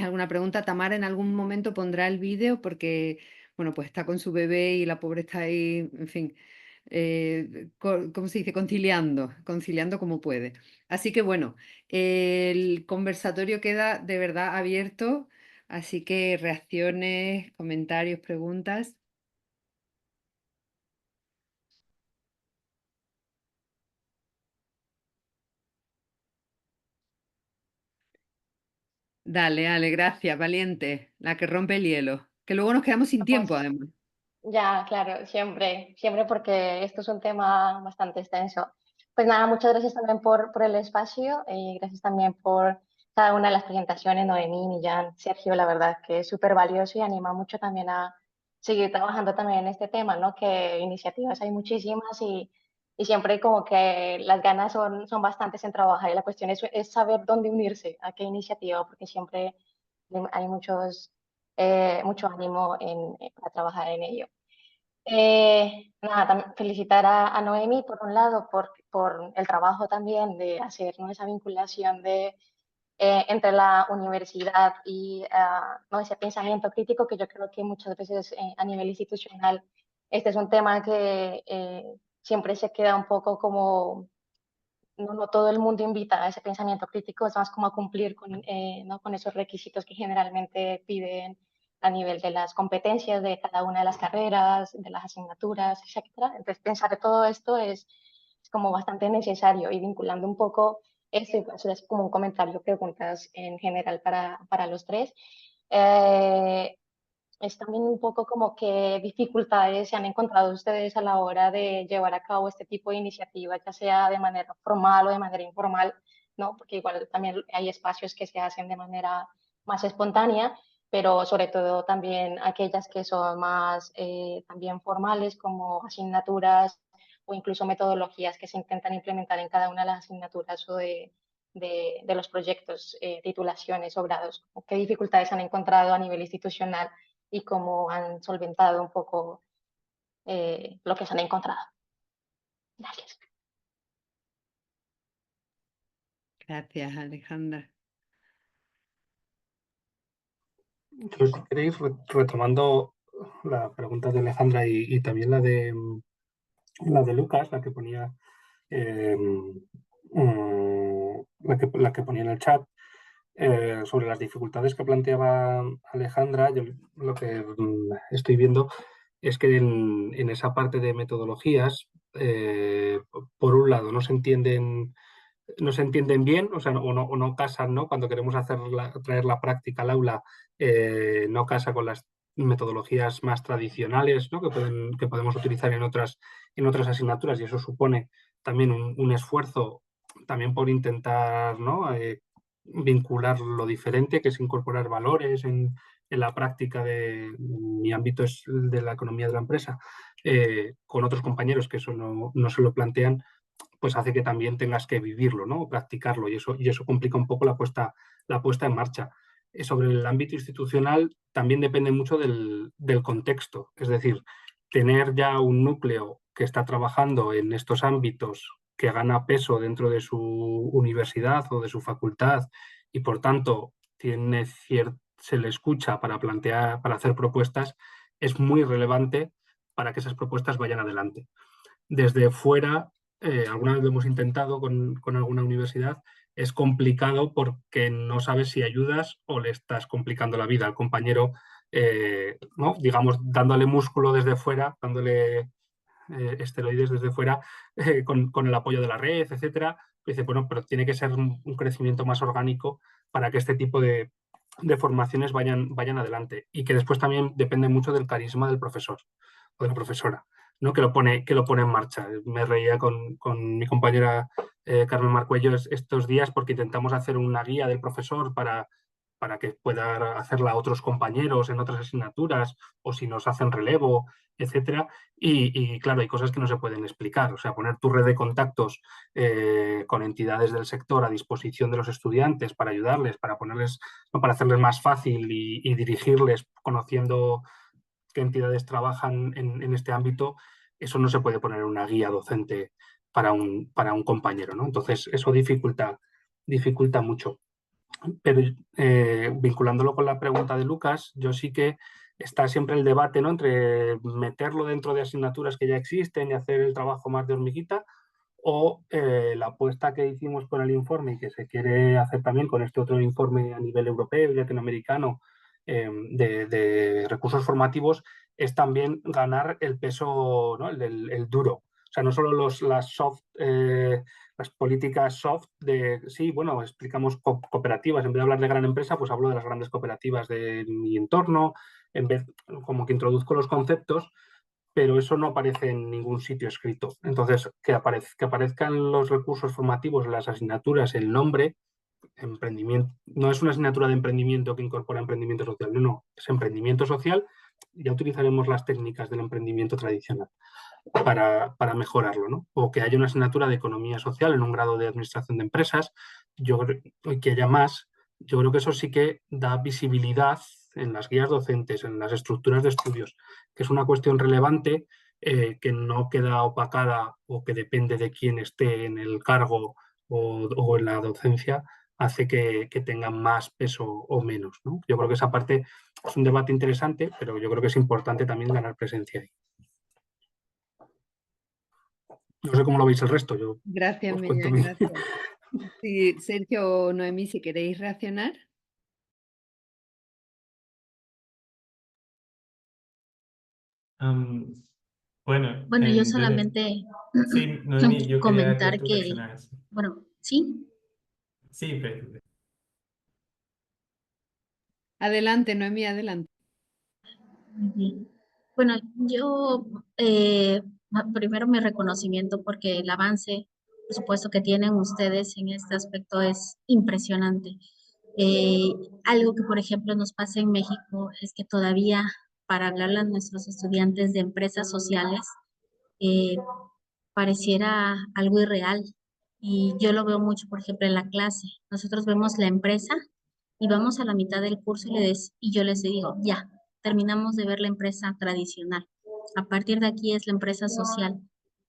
alguna pregunta. Tamara en algún momento pondrá el vídeo porque, bueno, pues está con su bebé y la pobre está ahí, en fin, ¿cómo se dice? Conciliando como puede. Así que bueno, el conversatorio queda de verdad abierto, así que reacciones, comentarios, preguntas. Dale, dale, gracias, valiente, la que rompe el hielo. Que luego nos quedamos sin tiempo, Pues además. ya, claro, siempre, siempre porque esto es un tema bastante extenso. Pues nada, muchas gracias también por el espacio y gracias también por cada una de las presentaciones, Noemí, Millán, Sergio, la verdad que es súper valioso y anima mucho también a seguir trabajando también en este tema, ¿no? Que iniciativas hay muchísimas y siempre como que las ganas son bastantes en trabajar y la cuestión es saber dónde unirse, a qué iniciativa, porque siempre hay mucho ánimo para trabajar en ello. Nada, también felicitar a Noemi por un lado por el trabajo también de hacer, ¿no?, esa vinculación entre la universidad y ¿no?, ese pensamiento crítico que yo creo que muchas veces a nivel institucional este es un tema que siempre se queda un poco como no todo el mundo invita a ese pensamiento crítico, es más como a cumplir ¿no?, con esos requisitos que generalmente piden a nivel de las competencias de cada una de las carreras, de las asignaturas, etcétera. Entonces, pensar todo esto es como bastante necesario y vinculando un poco esto, y pues es como un comentario, preguntas en general para los 3. Es también un poco como qué dificultades se han encontrado ustedes a la hora de llevar a cabo este tipo de iniciativas, ya sea de manera formal o de manera informal, ¿no? Porque igual también hay espacios que se hacen de manera más espontánea, pero sobre todo también aquellas que son más también formales, como asignaturas o incluso metodologías que se intentan implementar en cada una de las asignaturas o de los proyectos, titulaciones o grados. ¿Qué dificultades han encontrado a nivel institucional y cómo han solventado un poco lo que se han encontrado? Gracias. Gracias, Alejandra. Yo, si queréis, retomando la pregunta de Alejandra y también la de Lucas, la que ponía la que ponía en el chat, sobre las dificultades que planteaba Alejandra, yo lo que estoy viendo es que en esa parte de metodologías, por un lado, no se entienden bien, o sea, o no casan, ¿no? Cuando queremos traer la práctica al aula, no casa con las metodologías más tradicionales, ¿no?, que podemos utilizar en otras asignaturas, y eso supone también un esfuerzo también por intentar, ¿no?, vincular lo diferente, que es incorporar valores en la práctica mi ámbito es el de la economía de la empresa, con otros compañeros que eso no se lo plantean, pues hace que también tengas que vivirlo, ¿no?, practicarlo, y eso complica un poco la puesta en marcha. Sobre el ámbito institucional también depende mucho del contexto, es decir, tener ya un núcleo que está trabajando en estos ámbitos que gana peso dentro de su universidad o de su facultad y por tanto se le escucha para plantear, para hacer propuestas, es muy relevante para que esas propuestas vayan adelante. Desde fuera, alguna vez lo hemos intentado con alguna universidad, es complicado porque no sabes si ayudas o le estás complicando la vida al compañero, ¿no? Digamos, dándole músculo desde fuera, dándole esteroides desde fuera, con el apoyo de la red, etcétera. Dice, bueno, pero tiene que ser un crecimiento más orgánico para que este tipo de formaciones vayan adelante, y que después también depende mucho del carisma del profesor o de la profesora, ¿no? que lo pone en marcha. Me reía con mi compañera Carmen Marcuello estos días porque intentamos hacer una guía del profesor para que pueda hacerla a otros compañeros en otras asignaturas o si nos hacen relevo, etcétera. Y claro, hay cosas que no se pueden explicar. O sea, poner tu red de contactos con entidades del sector a disposición de los estudiantes para ayudarles, para ponerles, ¿no? para hacerles más fácil y dirigirles conociendo qué entidades trabajan en este ámbito, eso no se puede poner en una guía docente para un compañero, ¿no? Entonces, eso dificulta mucho. Pero vinculándolo con la pregunta de Lucas, yo sí que está siempre el debate, ¿no? entre meterlo dentro de asignaturas que ya existen y hacer el trabajo más de hormiguita, o la apuesta que hicimos con el informe y que se quiere hacer también con este otro informe a nivel europeo y latinoamericano de recursos formativos, es también ganar el peso, ¿no? el duro. O sea, no solo las políticas soft de, sí, bueno, explicamos cooperativas, en vez de hablar de gran empresa, pues hablo de las grandes cooperativas de mi entorno, en vez, como que introduzco los conceptos, pero eso no aparece en ningún sitio escrito. Entonces, que aparezcan los recursos formativos, las asignaturas, el nombre, emprendimiento, no es una asignatura de emprendimiento que incorpora emprendimiento social, no, es emprendimiento social. Ya utilizaremos las técnicas del emprendimiento tradicional para mejorarlo, ¿no? O que haya una asignatura de economía social en un grado de administración de empresas, que haya más. Yo creo que eso sí que da visibilidad en las guías docentes, en las estructuras de estudios, que es una cuestión relevante, que no queda opacada o que depende de quién esté en el cargo o en la docencia, hace que tengan más peso o menos, ¿no? Yo creo que esa parte es un debate interesante, pero yo creo que es importante también ganar presencia ahí. No sé cómo lo veis el resto. Yo Gracias, os cuento Miguel, gracias. Sí, Sergio o Noemí, si queréis reaccionar. Bueno, Bueno, yo solamente sí, Noemí, yo quería que comentar tú que, reaccionaras. bueno, sí. Sí, Fer. Adelante, Noemí, adelante. Muy bien. Bueno, yo primero mi reconocimiento porque el avance, por supuesto, que tienen ustedes en este aspecto es impresionante. Eh, Algo que, por ejemplo, nos pasa en México es que todavía para hablarle a nuestros estudiantes de empresas sociales eh, pareciera algo irreal. Y yo lo veo mucho, por ejemplo, en la clase. Nosotros vemos la empresa y vamos a la mitad del curso y yo les digo, ya, terminamos de ver la empresa tradicional. A partir de aquí es la empresa social.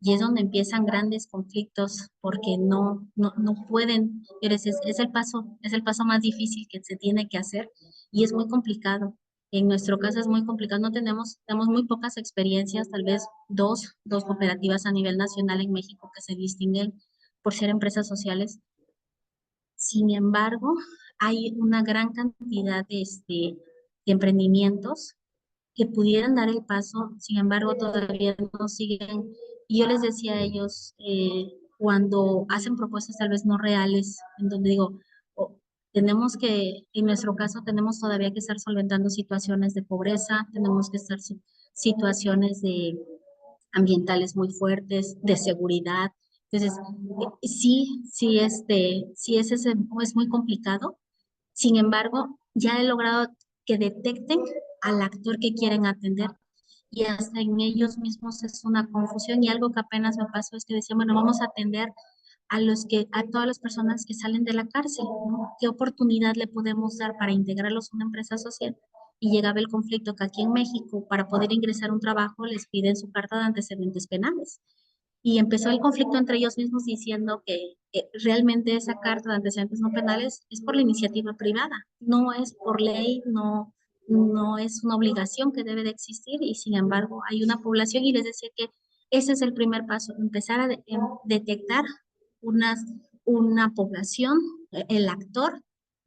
Y es donde empiezan grandes conflictos porque no pueden, pero es el paso más difícil que se tiene que hacer y es muy complicado. En nuestro caso es muy complicado, tenemos muy pocas experiencias, tal vez dos cooperativas a nivel nacional en México que se distinguen por ser empresas sociales. Sin embargo, hay una gran cantidad de emprendimientos que pudieran dar el paso, sin embargo, todavía no siguen. Y yo les decía a ellos, cuando hacen propuestas tal vez no reales, en donde digo, oh, tenemos que, en nuestro caso, tenemos todavía que estar solventando situaciones de pobreza, tenemos que estar situaciones de ambientales muy fuertes, de seguridad. Entonces, sí es muy complicado. Sin embargo, ya he logrado que detecten al actor que quieren atender y hasta en ellos mismos es una confusión y algo que apenas me pasó es que decían, bueno, vamos a atender a todas las personas que salen de la cárcel, ¿no? ¿Qué oportunidad le podemos dar para integrarlos a una empresa social? Y llegaba el conflicto que aquí en México, para poder ingresar a un trabajo, les piden su carta de antecedentes penales. y empezó el conflicto entre ellos mismos diciendo que realmente esa carta de antecedentes no penales es por la iniciativa privada, no es por ley, no es una obligación que debe de existir y sin embargo hay una población y les decía que ese es el primer paso, empezar a detectar unas, una población, el actor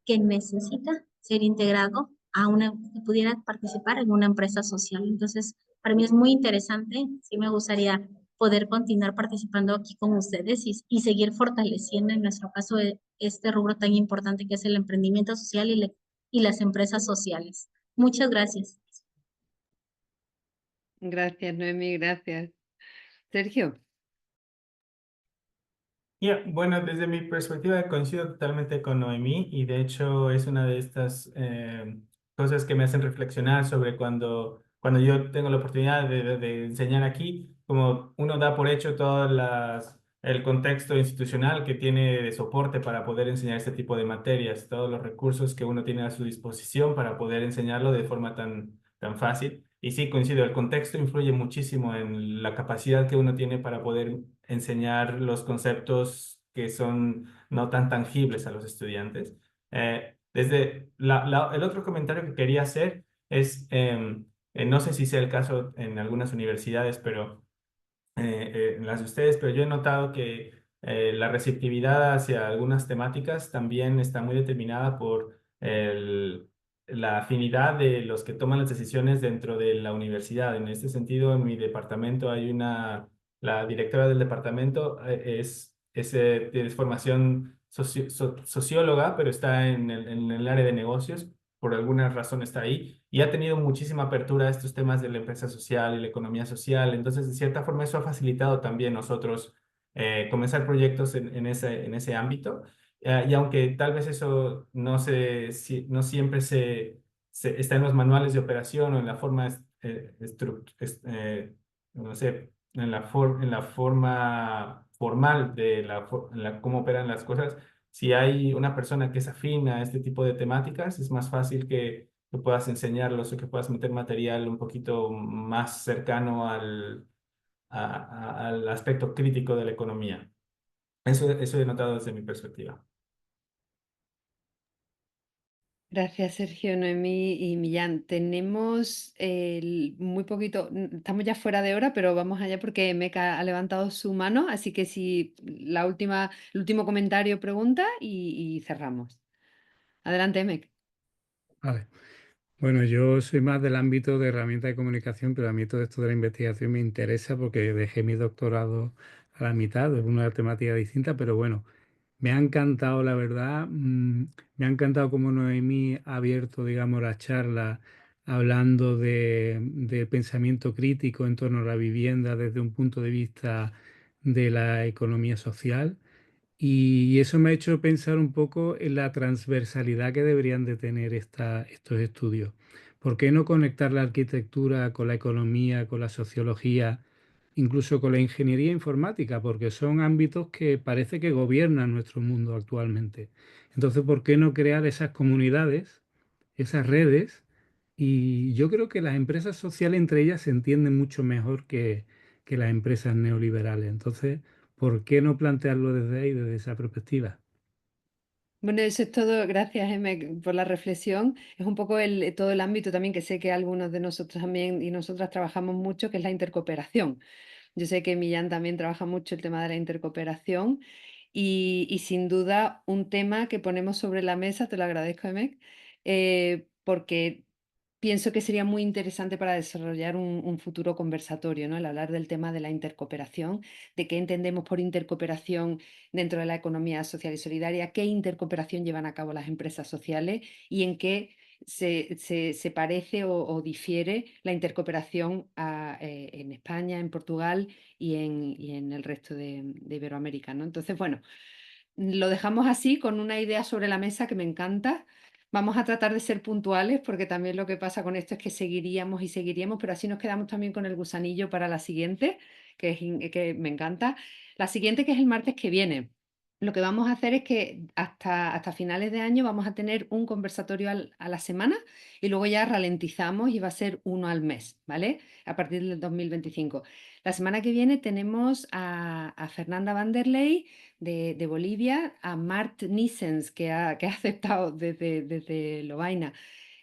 que necesita ser integrado a una, que pudiera participar en una empresa social. Entonces, para mí es muy interesante, sí me gustaría poder continuar participando aquí con ustedes y seguir fortaleciendo en nuestro caso este rubro tan importante que es el emprendimiento social y las empresas sociales. Muchas gracias. Gracias, Noemí, gracias. Sergio. Bueno, desde mi perspectiva coincido totalmente con Noemí y de hecho es una de estas cosas que me hacen reflexionar sobre cuando yo tengo la oportunidad de enseñar aquí, como uno da por hecho el contexto institucional que tiene de soporte para poder enseñar este tipo de materias, todos los recursos que uno tiene a su disposición para poder enseñarlo de forma tan fácil. Y sí, coincido, el contexto influye muchísimo en la capacidad que uno tiene para poder enseñar los conceptos que son no tan tangibles a los estudiantes. El otro comentario que quería hacer es, no sé si sea el caso en algunas universidades, pero en las de ustedes, pero yo he notado que la receptividad hacia algunas temáticas también está muy determinada por la afinidad de los que toman las decisiones dentro de la universidad. En este sentido, en mi departamento la directora del departamento tiene formación socióloga, pero está en el área de negocios, por alguna razón está ahí y ha tenido muchísima apertura a estos temas de la empresa social y la economía social. Entonces, de cierta forma, eso ha facilitado también nosotros comenzar proyectos en ese ámbito. Y aunque tal vez eso no siempre está en los manuales de operación o en la forma, no sé, en la forma formal cómo operan las cosas, si hay una persona que es afín a este tipo de temáticas, es más fácil que puedas enseñarlos o que puedas meter material un poquito más cercano al aspecto crítico de la economía. Eso he notado desde mi perspectiva. Gracias, Sergio, Noemí y Millán. Tenemos muy poquito, estamos ya fuera de hora, pero vamos allá porque Meca ha levantado su mano, así que si el último comentario, pregunta y cerramos. Adelante, Mec. Vale. Bueno, yo soy más del ámbito de herramientas de comunicación, pero a mí todo esto de la investigación me interesa porque dejé mi doctorado a la mitad, es una temática distinta, pero bueno, me ha encantado, la verdad, me ha encantado cómo Noemí ha abierto, digamos, la charla hablando de pensamiento crítico en torno a la vivienda desde un punto de vista de la economía social. Y eso me ha hecho pensar un poco en la transversalidad que deberían de tener estos estudios. ¿Por qué no conectar la arquitectura con la economía, con la sociología, incluso con la ingeniería informática? Porque son ámbitos que parece que gobiernan nuestro mundo actualmente. Entonces, ¿por qué no crear esas comunidades, esas redes? Y yo creo que las empresas sociales entre ellas se entienden mucho mejor que las empresas neoliberales. Entonces, ¿por qué no plantearlo desde ahí, desde esa perspectiva? Bueno, eso es todo. Gracias, Mec, por la reflexión. Es un poco todo el ámbito también que sé que algunos de nosotros también y nosotras trabajamos mucho, que es la intercooperación. Yo sé que Millán también trabaja mucho el tema de la intercooperación y sin duda un tema que ponemos sobre la mesa, te lo agradezco, Emek, porque pienso que sería muy interesante para desarrollar un futuro conversatorio, ¿no? El hablar del tema de la intercooperación, de qué entendemos por intercooperación dentro de la economía social y solidaria, qué intercooperación llevan a cabo las empresas sociales y en qué se parece o difiere la intercooperación en España, en Portugal y en el resto de Iberoamérica, ¿no? Entonces, bueno, lo dejamos así con una idea sobre la mesa que me encanta. Vamos a tratar de ser puntuales porque también lo que pasa con esto es que seguiríamos y seguiríamos, pero así nos quedamos también con el gusanillo para la siguiente, que me encanta. La siguiente que es el martes que viene. lo que vamos a hacer es que hasta finales de año vamos a tener un conversatorio a la semana y luego ya ralentizamos y va a ser uno al mes, ¿vale? A partir del 2025. La semana que viene tenemos a Fernanda Vanderlei de Bolivia, a Mart Nissens, que ha aceptado desde Lovaina,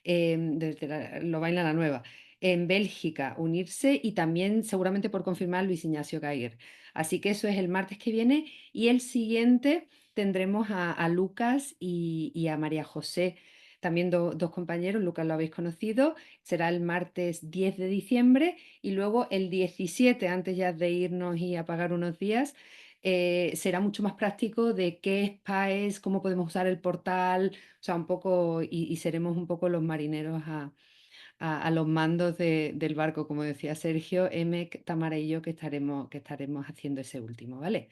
desde Lovaina la Nueva, en Bélgica, unirse, y también seguramente por confirmar Luis Ignacio Geiger. Así que eso es el martes que viene, y el siguiente tendremos a Lucas y a María José, también dos compañeros. Lucas lo habéis conocido, será el martes 10 de diciembre, y luego el 17, antes ya de irnos y apagar unos días, será mucho más práctico de qué es PAES, cómo podemos usar el portal, o sea, un poco, y seremos un poco los marineros a los mandos del barco, como decía Sergio, Emek, Tamara y yo, que estaremos haciendo ese último, ¿vale?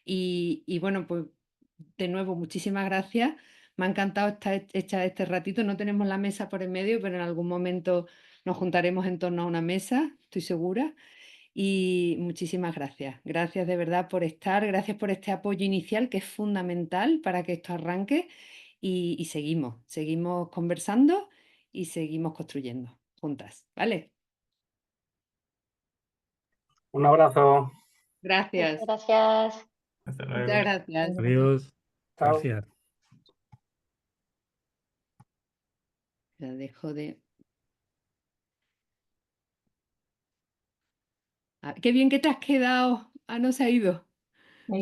Y bueno, pues de nuevo, muchísimas gracias. Me ha encantado echar este ratito. No tenemos la mesa por en medio, pero en algún momento nos juntaremos en torno a una mesa, estoy segura. Y muchísimas gracias. Gracias de verdad por estar, gracias por este apoyo inicial que es fundamental para que esto arranque, y seguimos conversando y seguimos construyendo juntas, ¿vale? Un abrazo. Gracias. Gracias. Hasta Muchas luego. gracias. Adiós. Chao. Gracias. La dejo de... Ah, qué bien que te has quedado. Ah, no se ha ido. Me